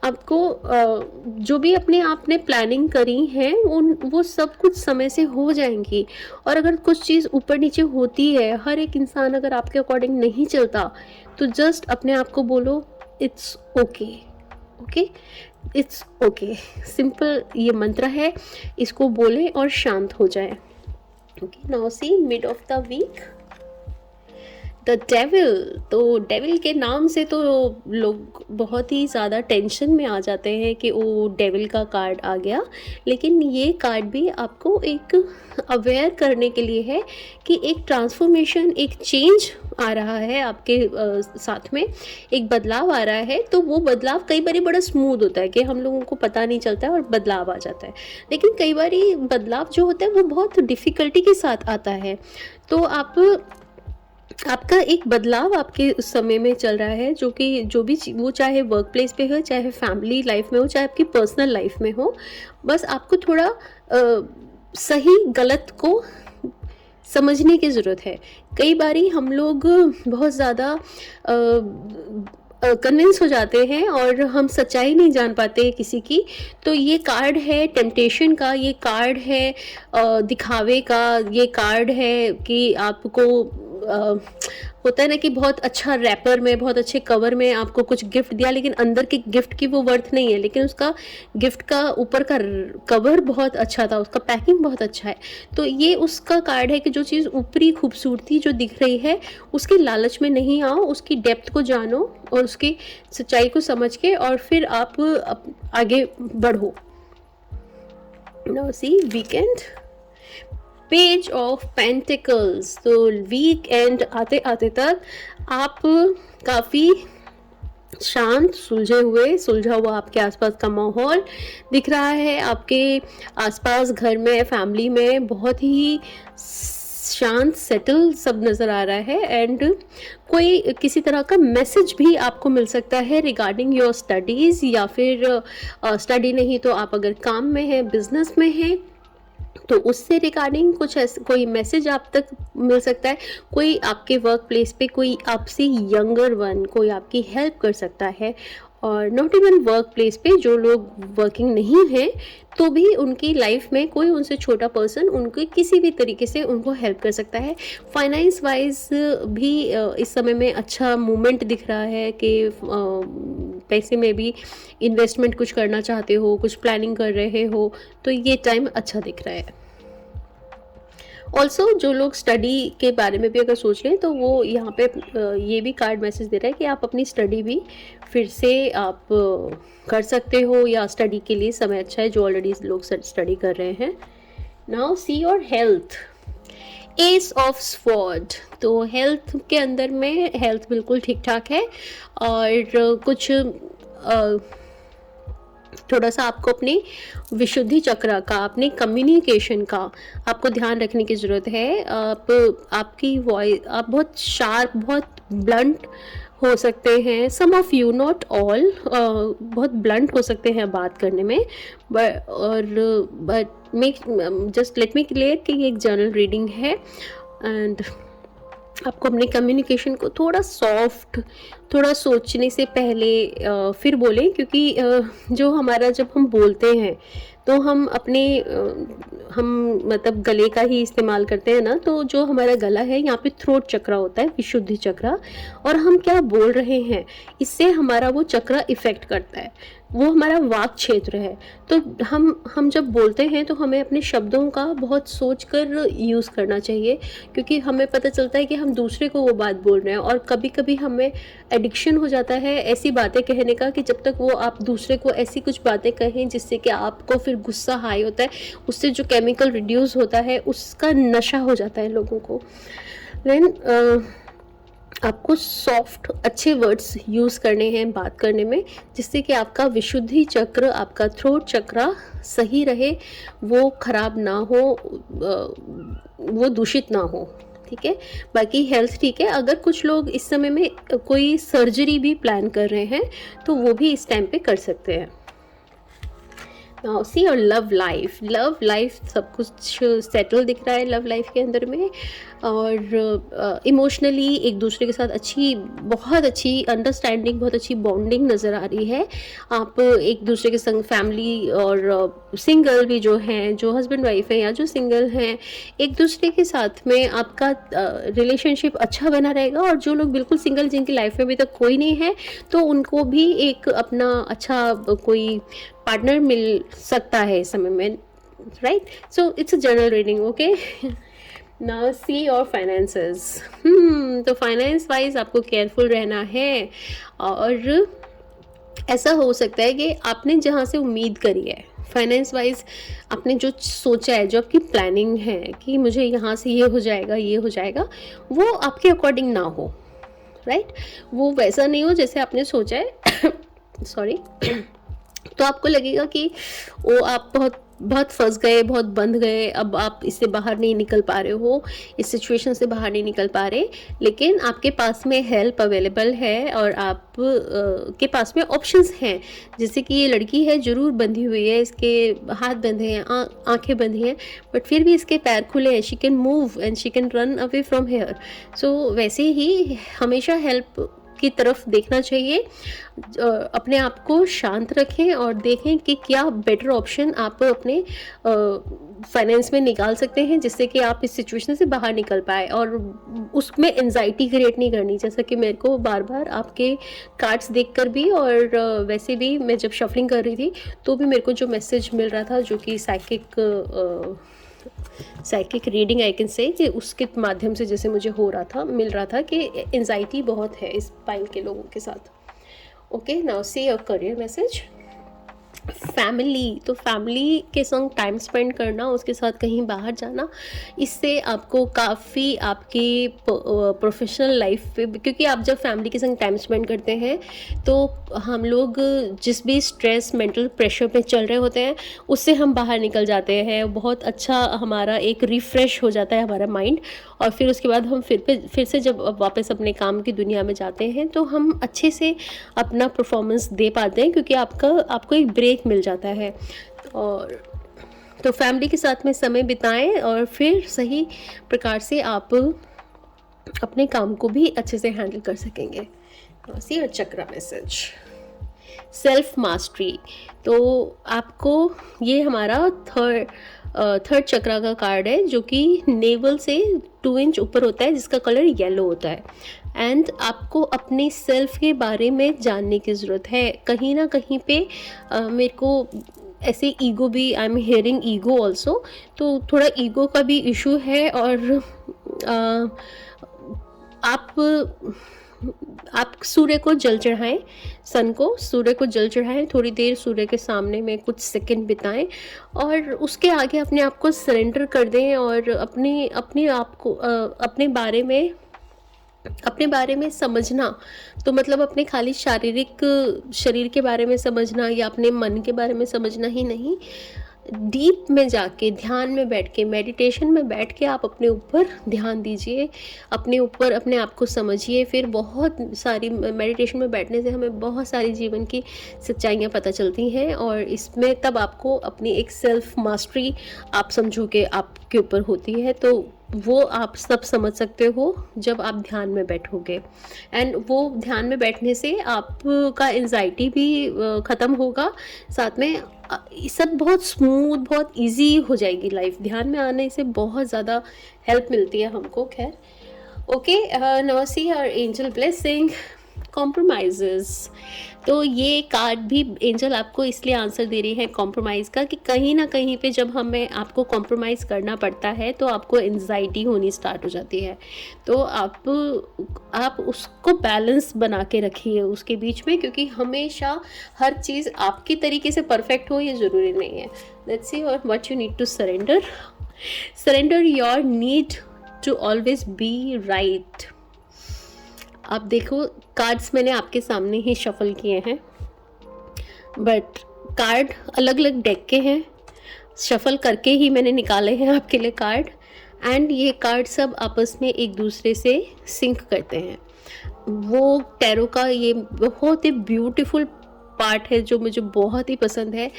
आपको। जो भी अपने आपने प्लानिंग करी है वो सब कुछ समय से हो जाएंगी। और अगर कुछ चीज़ ऊपर नीचे होती है, हर एक इंसान अगर आपके अकॉर्डिंग नहीं चलता, तो जस्ट अपने आप को बोलो it's okay, okay, it's okay. Simple ये मंत्र है, इसको बोलें और शांत हो जाए। Okay, now see mid of the week, the devil. तो डेविल के नाम से तो लोग बहुत ही ज़्यादा टेंशन में आ जाते हैं कि वो डेविल का कार्ड आ गया, लेकिन ये कार्ड भी आपको एक अवेयर करने के लिए है कि एक ट्रांसफॉर्मेशन, एक चेंज आ रहा है आपके साथ में, एक बदलाव आ रहा है। तो वो बदलाव कई बार बड़ा स्मूथ होता है कि हम लोगों को पता नहीं चलता है और बदलाव आ जाता है, लेकिन कई बार बदलाव जो होता है वो बहुत डिफ़िकल्टी के साथ आता है। तो आपका एक बदलाव आपके उस समय में चल रहा है, जो कि जो भी वो चाहे वर्क प्लेस पे हो, चाहे फैमिली लाइफ में हो, चाहे आपकी पर्सनल लाइफ में हो, बस आपको थोड़ा सही गलत को समझने की ज़रूरत है। कई बारी हम लोग बहुत ज़्यादा कन्विंस हो जाते हैं और हम सच्चाई नहीं जान पाते किसी की। तो ये कार्ड है टेम्पटेशन का, ये कार्ड है दिखावे का, ये कार्ड है कि आपको होता है ना कि बहुत अच्छा रैपर में, बहुत अच्छे कवर में आपको कुछ गिफ्ट दिया, लेकिन अंदर के गिफ्ट की वो वर्थ नहीं है, लेकिन उसका गिफ्ट का ऊपर का कवर बहुत अच्छा था, उसका पैकिंग बहुत अच्छा है। तो ये उसका कार्ड है कि जो चीज़ ऊपरी खूबसूरती जो दिख रही है, उसके लालच में नहीं आओ, उसकी डेप्थ को जानो और उसकी सच्चाई को समझ के और फिर आप आगे बढ़ो। Now see weekend, page of pentacles. तो वीक एंड आते आते तक आप काफ़ी शांत, सुलझा हुआ आपके आसपास का माहौल दिख रहा है। आपके आसपास घर में, फैमिली में बहुत ही शांत, सेटल सब नज़र आ रहा है। एंड कोई किसी तरह का मैसेज भी आपको मिल सकता है रिगार्डिंग योर स्टडीज़, या फिर स्टडी नहीं तो आप अगर काम में हैं, बिजनेस में हैं, तो उससे रिगार्डिंग कुछ ऐसे कोई मैसेज आप तक मिल सकता है। कोई आपके वर्क प्लेस पे कोई आपसे यंगर वन कोई आपकी हेल्प कर सकता है। और नॉट इवन वर्क प्लेस पे, जो लोग वर्किंग नहीं हैं तो भी उनकी लाइफ में कोई उनसे छोटा पर्सन उनको किसी भी तरीके से उनको हेल्प कर सकता है। फाइनेंस वाइज भी इस समय में अच्छा मूवमेंट दिख रहा है कि पैसे में भी इन्वेस्टमेंट कुछ करना चाहते हो, कुछ प्लानिंग कर रहे हो, तो ये टाइम अच्छा दिख रहा है। ऑल्सो जो लोग स्टडी के बारे में भी अगर सोच रहे हैं तो वो यहाँ पे ये भी कार्ड मैसेज दे रहा है कि आप अपनी स्टडी भी फिर से आप कर सकते हो, या स्टडी के लिए समय अच्छा है जो ऑलरेडी लोग स्टडी कर रहे हैं। Now see your health, S of sword. तो हेल्थ के अंदर में हेल्थ बिल्कुल ठीक ठाक है, और कुछ थोड़ा सा आपको अपने विशुद्धि चक्र का, अपने कम्युनिकेशन का आपको ध्यान रखने की ज़रूरत है। आपकी वॉइस, आप बहुत शार्प, बहुत ब्लंट हो सकते हैं। सम ऑफ यू, नॉट ऑल, बहुत ब्लंट हो सकते हैं बात करने में, but just let me clear कि ये एक जनरल रीडिंग है। एंड आपको अपने कम्युनिकेशन को थोड़ा सॉफ्ट, थोड़ा सोचने से पहले फिर बोलें, क्योंकि जो हमारा, जब हम बोलते हैं तो हम अपने हम मतलब गले का ही इस्तेमाल करते हैं ना, तो जो हमारा गला है यहाँ पे थ्रोट चक्र होता है, विशुद्धि चक्र, और हम क्या बोल रहे हैं इससे हमारा वो चक्र इफ़ेक्ट करता है, वो हमारा वाक क्षेत्र है। तो हम जब बोलते हैं तो हमें अपने शब्दों का बहुत सोच कर यूज़ करना चाहिए, क्योंकि हमें पता चलता है कि हम दूसरे को वो बात बोल रहे हैं। और कभी कभी हमें एडिक्शन हो जाता है ऐसी बातें कहने का, कि जब तक वो आप दूसरे को ऐसी कुछ बातें कहें जिससे कि आपको फिर गुस्सा हाई होता है, उससे जो केमिकल रिड्यूस होता है उसका नशा हो जाता है लोगों को। देन आपको सॉफ्ट अच्छे वर्ड्स यूज़ करने हैं बात करने में, जिससे कि आपका विशुद्धि चक्र, आपका थ्रोट चक्रा सही रहे, वो खराब ना हो, वो दूषित ना हो। ठीक है, बाकी हेल्थ ठीक है। अगर कुछ लोग इस समय में कोई सर्जरी भी प्लान कर रहे हैं तो वो भी इस टाइम पे कर सकते हैं। सी और लव लाइफ सब कुछ सेटल दिख रहा है लव लाइफ के अंदर में, और इमोशनली एक दूसरे के साथ बहुत अच्छी अंडरस्टैंडिंग, बहुत अच्छी बॉन्डिंग नज़र आ रही है। आप एक दूसरे के संग फैमिली और सिंगल भी जो हैं, जो हस्बैंड वाइफ हैं या जो सिंगल हैं, एक दूसरे के साथ में आपका रिलेशनशिप अच्छा बना रहेगा। और जो लोग बिल्कुल सिंगल, जिनकी लाइफ में अभी तक कोई नहीं है, तो उनको भी एक अपना अच्छा कोई पार्टनर मिल सकता है इस समय में, right? So it's a general reading, okay. Now see your finances. तो फाइनेंस वाइज आपको केयरफुल रहना है, और ऐसा हो सकता है कि आपने जहाँ से उम्मीद करी है फाइनेंस वाइज, आपने जो सोचा है, जो आपकी प्लानिंग है कि मुझे यहाँ से ये हो जाएगा, ये हो जाएगा, वो आपके अकॉर्डिंग ना हो, राइट? वो वैसा नहीं हो जैसे आपने सोचा है सॉरी। तो आपको लगेगा कि वो आप बहुत बहुत फंस गए, बहुत बंध गए, अब आप इससे बाहर नहीं निकल पा रहे हो, इस सिचुएशन से बाहर नहीं निकल पा रहे, लेकिन आपके पास में हेल्प अवेलेबल है और आप के पास में ऑप्शंस हैं। जैसे कि ये लड़की है, ज़रूर बंधी हुई है, इसके हाथ बंधे हैं, आंखें बंधी हैं, बट फिर भी इसके पैर खुले हैं, she can move and she can run away from here. So वैसे ही हमेशा हेल्प की तरफ देखना चाहिए। अपने आप को शांत रखें और देखें कि क्या बेटर ऑप्शन आप अपने फाइनेंस में निकाल सकते हैं, जिससे कि आप इस सिचुएशन से बाहर निकल पाए, और उसमें एंजाइटी क्रिएट नहीं करनी। जैसा कि मेरे को बार बार आपके कार्ड्स देखकर भी और वैसे भी मैं जब शफलिंग कर रही थी तो भी मेरे को जो मैसेज मिल रहा था, जो कि psychic reading I can say, कि उसके माध्यम से जैसे मुझे मिल रहा था कि एंजाइटी बहुत है इस पाइल के लोगों के साथ। Okay, now see your career message. Family, तो फैमिली के संग टाइम स्पेंड करना, उसके साथ कहीं बाहर जाना, इससे आपको काफ़ी आपकी प्रोफेशनल लाइफ पे, क्योंकि आप जब फैमिली के संग टाइम स्पेंड करते हैं तो हम लोग जिस भी स्ट्रेस, मेंटल प्रेशर पे चल रहे होते हैं, उससे हम बाहर निकल जाते हैं। बहुत अच्छा हमारा एक रिफ़्रेश हो जाता है हमारा माइंड, और फिर उसके बाद हम फिर से जब वापस अपने काम की दुनिया में जाते हैं तो हम अच्छे से अपना परफॉर्मेंस दे पाते हैं, क्योंकि आपको एक ब्रेक मिल जाता है। और तो फैमिली के साथ में समय बिताएं और फिर सही प्रकार से आप अपने काम को भी अच्छे से हैंडल कर सकेंगे। सी और चक्रा मैसेज, सेल्फ मास्टरी। तो आपको, ये हमारा थर्ड चक्रा का कार्ड है, जो कि नेवल से 2 इंच ऊपर होता है, जिसका कलर येलो होता है। एंड आपको अपने सेल्फ के बारे में जानने की ज़रूरत है। कहीं ना कहीं पे मेरे को ऐसे ईगो भी, I am hearing ego also, तो थोड़ा ईगो का भी इशू है। और आप सूर्य को जल चढ़ाएं, सूर्य को जल चढ़ाएं, थोड़ी देर सूर्य के सामने में कुछ सेकंड बिताएं, और उसके आगे अपने आप को सरेंडर कर दें, और अपने आप को अपने बारे में समझना, तो मतलब अपने खाली शारीरिक शरीर के बारे में समझना या अपने मन के बारे में समझना ही नहीं, डीप में जाके ध्यान में बैठ के, मेडिटेशन में बैठ के आप अपने ऊपर ध्यान दीजिए, अपने ऊपर अपने आप को समझिए। फिर बहुत सारी मेडिटेशन में बैठने से हमें बहुत सारी जीवन की सच्चाइयाँ पता चलती हैं, और इसमें तब आपको अपनी एक सेल्फ मास्टरी आप समझो कि आपके ऊपर होती है, तो वो आप सब समझ सकते हो जब आप ध्यान में बैठोगे। एंड वो ध्यान में बैठने से आपका एंजाइटी भी ख़त्म होगा, साथ में सब बहुत स्मूथ, बहुत इजी हो जाएगी लाइफ। ध्यान में आने से बहुत ज़्यादा हेल्प मिलती है हमको। खैर, okay, now see our angel blessing, compromises. तो ये कार्ड भी एंजल आपको इसलिए आंसर दे रही है कॉम्प्रोमाइज़ का, कि कहीं ना कहीं पे जब हमें आपको कॉम्प्रोमाइज़ करना पड़ता है तो आपको एंजाइटी होनी स्टार्ट हो जाती है। तो आप उसको बैलेंस बना के रखिए उसके बीच में, क्योंकि हमेशा हर चीज़ आपकी तरीके से परफेक्ट हो ये ज़रूरी नहीं है। Let's see what you need to surrender your need to always be right. आप देखो, कार्ड्स मैंने आपके सामने ही शफल किए हैं, बट कार्ड अलग अलग डेक के हैं, शफल करके ही मैंने निकाले हैं आपके लिए कार्ड। एंड ये कार्ड सब आपस में एक दूसरे से सिंक करते हैं। वो टैरो का ये बहुत ही ब्यूटीफुल पार्ट है जो मुझे बहुत ही पसंद है,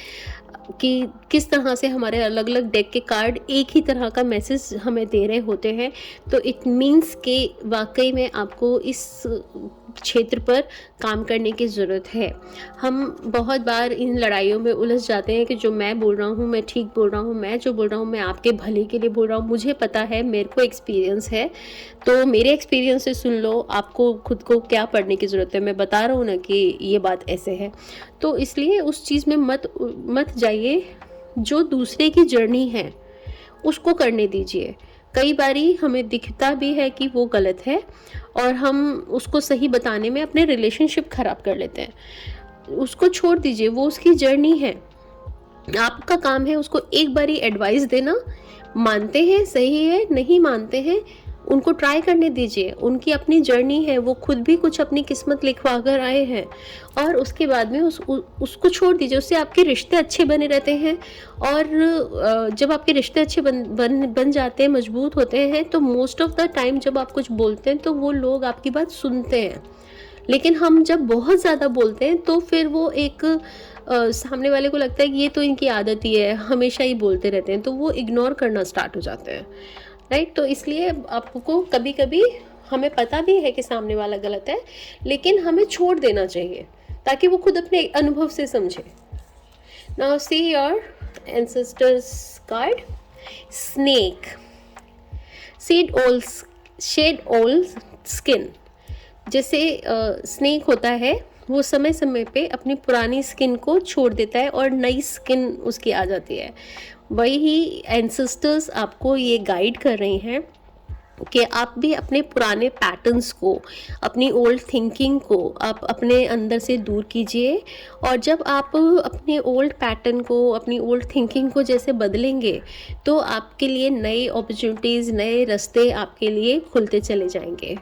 कि किस तरह से हमारे अलग अलग डेक के कार्ड एक ही तरह का मैसेज हमें दे रहे होते हैं। तो इट मीन्स कि वाकई में आपको इस क्षेत्र पर काम करने की ज़रूरत है। हम बहुत बार इन लड़ाइयों में उलझ जाते हैं कि जो मैं बोल रहा हूँ मैं ठीक बोल रहा हूँ, मैं जो बोल रहा हूँ मैं आपके भले के लिए बोल रहा हूँ, मुझे पता है, मेरे को एक्सपीरियंस है, तो मेरे एक्सपीरियंस से सुन लो, आपको खुद को क्या पढ़ने की ज़रूरत है, मैं बता रहा हूँ ना कि ये बात ऐसे है। तो इसलिए उस चीज़ में मत जाइए। जो दूसरे की जर्नी है उसको करने दीजिए। कई बारी हमें दिखता भी है कि वो गलत है और हम उसको सही बताने में अपने रिलेशनशिप ख़राब कर लेते हैं। उसको छोड़ दीजिए, वो उसकी जर्नी है। आपका काम है उसको एक बारी एडवाइस देना, मानते हैं सही है, नहीं मानते हैं उनको ट्राई करने दीजिए, उनकी अपनी जर्नी है, वो खुद भी कुछ अपनी किस्मत लिखवा कर आए हैं, और उसके बाद में उसको छोड़ दीजिए। उससे आपके रिश्ते अच्छे बने रहते हैं, और जब आपके रिश्ते अच्छे बन जाते हैं, मजबूत होते हैं, तो मोस्ट ऑफ द टाइम जब आप कुछ बोलते हैं तो वो लोग आपकी बात सुनते हैं। लेकिन हम जब बहुत ज़्यादा बोलते हैं तो फिर वो एक सामने वाले को लगता है कि ये तो इनकी आदत ही है, हमेशा ही बोलते रहते हैं, तो वो इग्नोर करना स्टार्ट हो जाते हैं, राइट। तो इसलिए आपको कभी कभी हमें पता भी है कि सामने वाला गलत है, लेकिन हमें छोड़ देना चाहिए ताकि वो खुद अपने अनुभव से समझे। Now see your ancestors card. Snake, shed old skin. जैसे स्नेक होता है वो समय समय पे अपनी पुरानी स्किन को छोड़ देता है और नई स्किन उसकी आ जाती है। वही एंसेस्टर्स आपको ये गाइड कर रहे हैं कि आप भी अपने पुराने पैटर्न्स को, अपनी ओल्ड थिंकिंग को आप अपने अंदर से दूर कीजिए। और जब आप अपने ओल्ड पैटर्न को, अपनी ओल्ड थिंकिंग को जैसे बदलेंगे तो आपके लिए नई अपॉर्चुनिटीज़, नए रास्ते आपके लिए खुलते चले जाएंगे।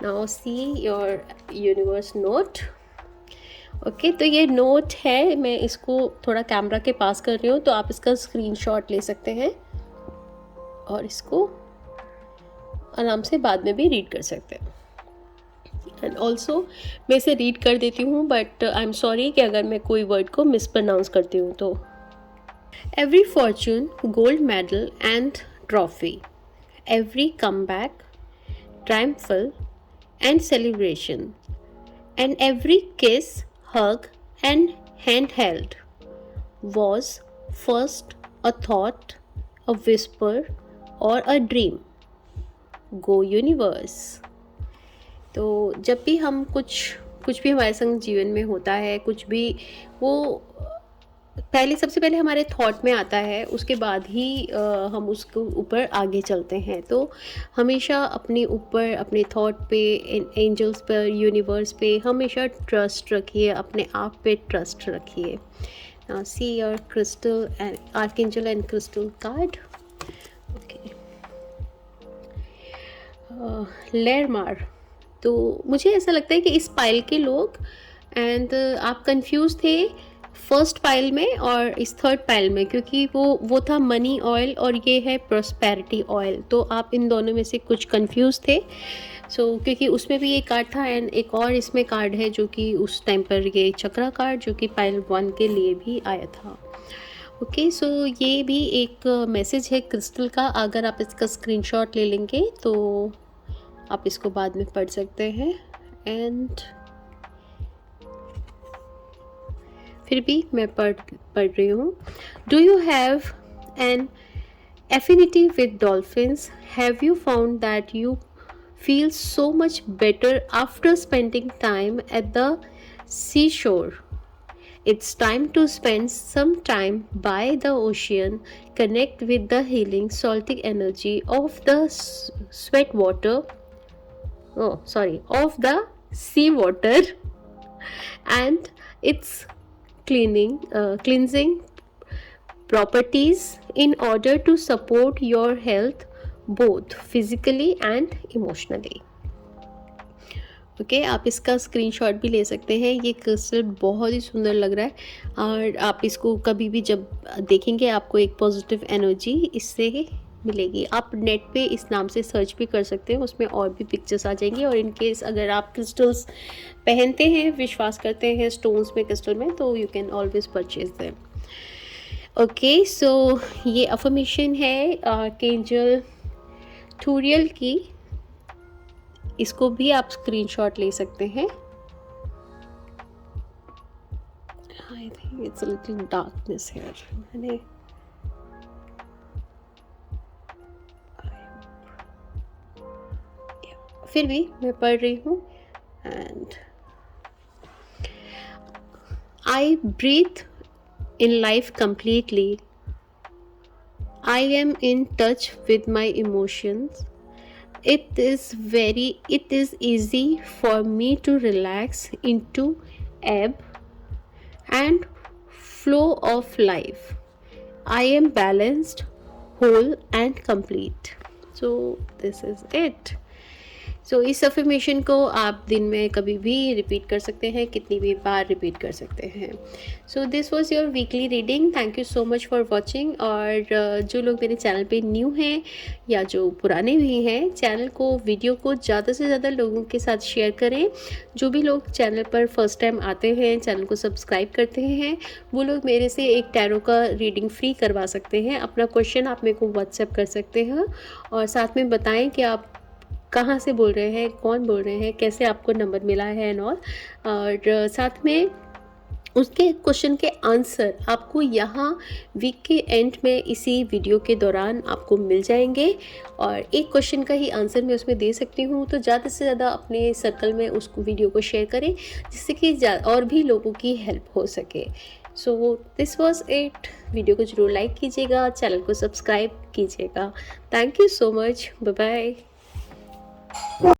Now see your universe note. Okay, तो ये नोट है, मैं इसको थोड़ा कैमरा के पास कर रही हूँ तो आप इसका स्क्रीनशॉट ले सकते हैं और इसको आराम से बाद में भी रीड कर सकते हैं। एंड ऑल्सो मैं इसे रीड कर देती हूँ, बट आई एम सॉरी कि अगर मैं कोई वर्ड को मिसप्रोनाउंस करती हूँ तो। Every fortune, gold medal and trophy, every come back, triumphal and celebration, and every kiss, hug and hand held was first a thought, a whisper or a dream. Go universe. तो जब भी हम कुछ भी हमारे संग जीवन में होता है, कुछ भी, वो सबसे पहले हमारे थॉट में आता है, उसके बाद ही हम उसके ऊपर आगे चलते हैं। तो हमेशा अपने ऊपर, अपने थॉट पे, एंजल्स पर, यूनिवर्स पे हमेशा ट्रस्ट रखिए, अपने आप पे ट्रस्ट रखिए। See your crystal and archangel and crystal card. Okay, लेरमार। तो मुझे ऐसा लगता है कि इस पाइल के लोग, एंड आप कंफ्यूज थे फर्स्ट पाइल में और इस थर्ड पाइल में, क्योंकि वो था मनी ऑयल और ये है प्रॉस्पेरिटी ऑयल, तो आप इन दोनों में से कुछ कंफ्यूज थे। क्योंकि उसमें भी ये कार्ड था एंड एक और इसमें कार्ड है जो कि उस टाइम पर ये चक्रा कार्ड जो कि पाइल 1 के लिए भी आया था। ओके, सो ये भी एक मैसेज है क्रिस्टल का। अगर आप इसका स्क्रीनशॉट ले लेंगे तो आप इसको बाद में पढ़ सकते हैं। एंड फिर भी मैं पढ़ रही हूँ। Do you have an affinity with dolphins? Have you found that you feel so much better after spending time at the seashore? It's time to spend some time by the ocean, connect with the healing salty energy of the of the sea water and its cleansing properties in order to support your health both physically and emotionally. Okay, आप इसका screenshot भी ले सकते हैं। ये crystal बहुत ही सुंदर लग रहा है और आप इसको कभी भी जब देखेंगे आपको एक पॉजिटिव एनर्जी इससे मिलेगी। आप नेट पे इस नाम से सर्च भी कर सकते हैं, उसमें और भी पिक्चर्स आ जाएंगी। और इन केस अगर आप क्रिस्टल्स पहनते हैं, विश्वास करते हैं स्टोन्स में, क्रिस्टल में, तो you can always purchase them. Okay, so ये अफर्मेशन है आर्कएंजल थूरियल की। इसको भी आप स्क्रीनशॉट ले सकते हैं। I think it's a little darkness here. मैंने फिर भी मैं पढ़ रही हूँ। And I breathe in life completely. I am in touch with my emotions. It is easy for me to relax into ebb and flow of life. I am balanced, whole and complete. So this is it. सो इस affirmation को आप दिन में कभी भी repeat कर सकते हैं, कितनी भी बार रिपीट कर सकते हैं। So this was your weekly reading. Thank you so much for watching. और जो लोग मेरे चैनल पे न्यू हैं या जो पुराने भी हैं, चैनल को, वीडियो को ज़्यादा से ज़्यादा लोगों के साथ शेयर करें। जो भी लोग चैनल पर फर्स्ट टाइम आते हैं, चैनल को सब्सक्राइब करते हैं, वो लोग मेरे से एक टैरो का रीडिंग फ्री करवा सकते हैं। अपना क्वेश्चन आप मेरे को व्हाट्सएप कर सकते हैं और साथ में बताएं कि आप कहाँ से बोल रहे हैं, कौन बोल रहे हैं, कैसे आपको नंबर मिला है एंड ऑल। और साथ में उसके क्वेश्चन के आंसर आपको यहाँ वीक के एंड में इसी वीडियो के दौरान आपको मिल जाएंगे। और एक क्वेश्चन का ही आंसर मैं उसमें दे सकती हूँ, तो ज़्यादा से ज़्यादा अपने सर्कल में उस वीडियो को शेयर करें, जिससे कि और भी लोगों की हेल्प हो सके। So this was it. Video को ज़रूर लाइक कीजिएगा, चैनल को सब्सक्राइब कीजिएगा। Thank you so much. Bye bye.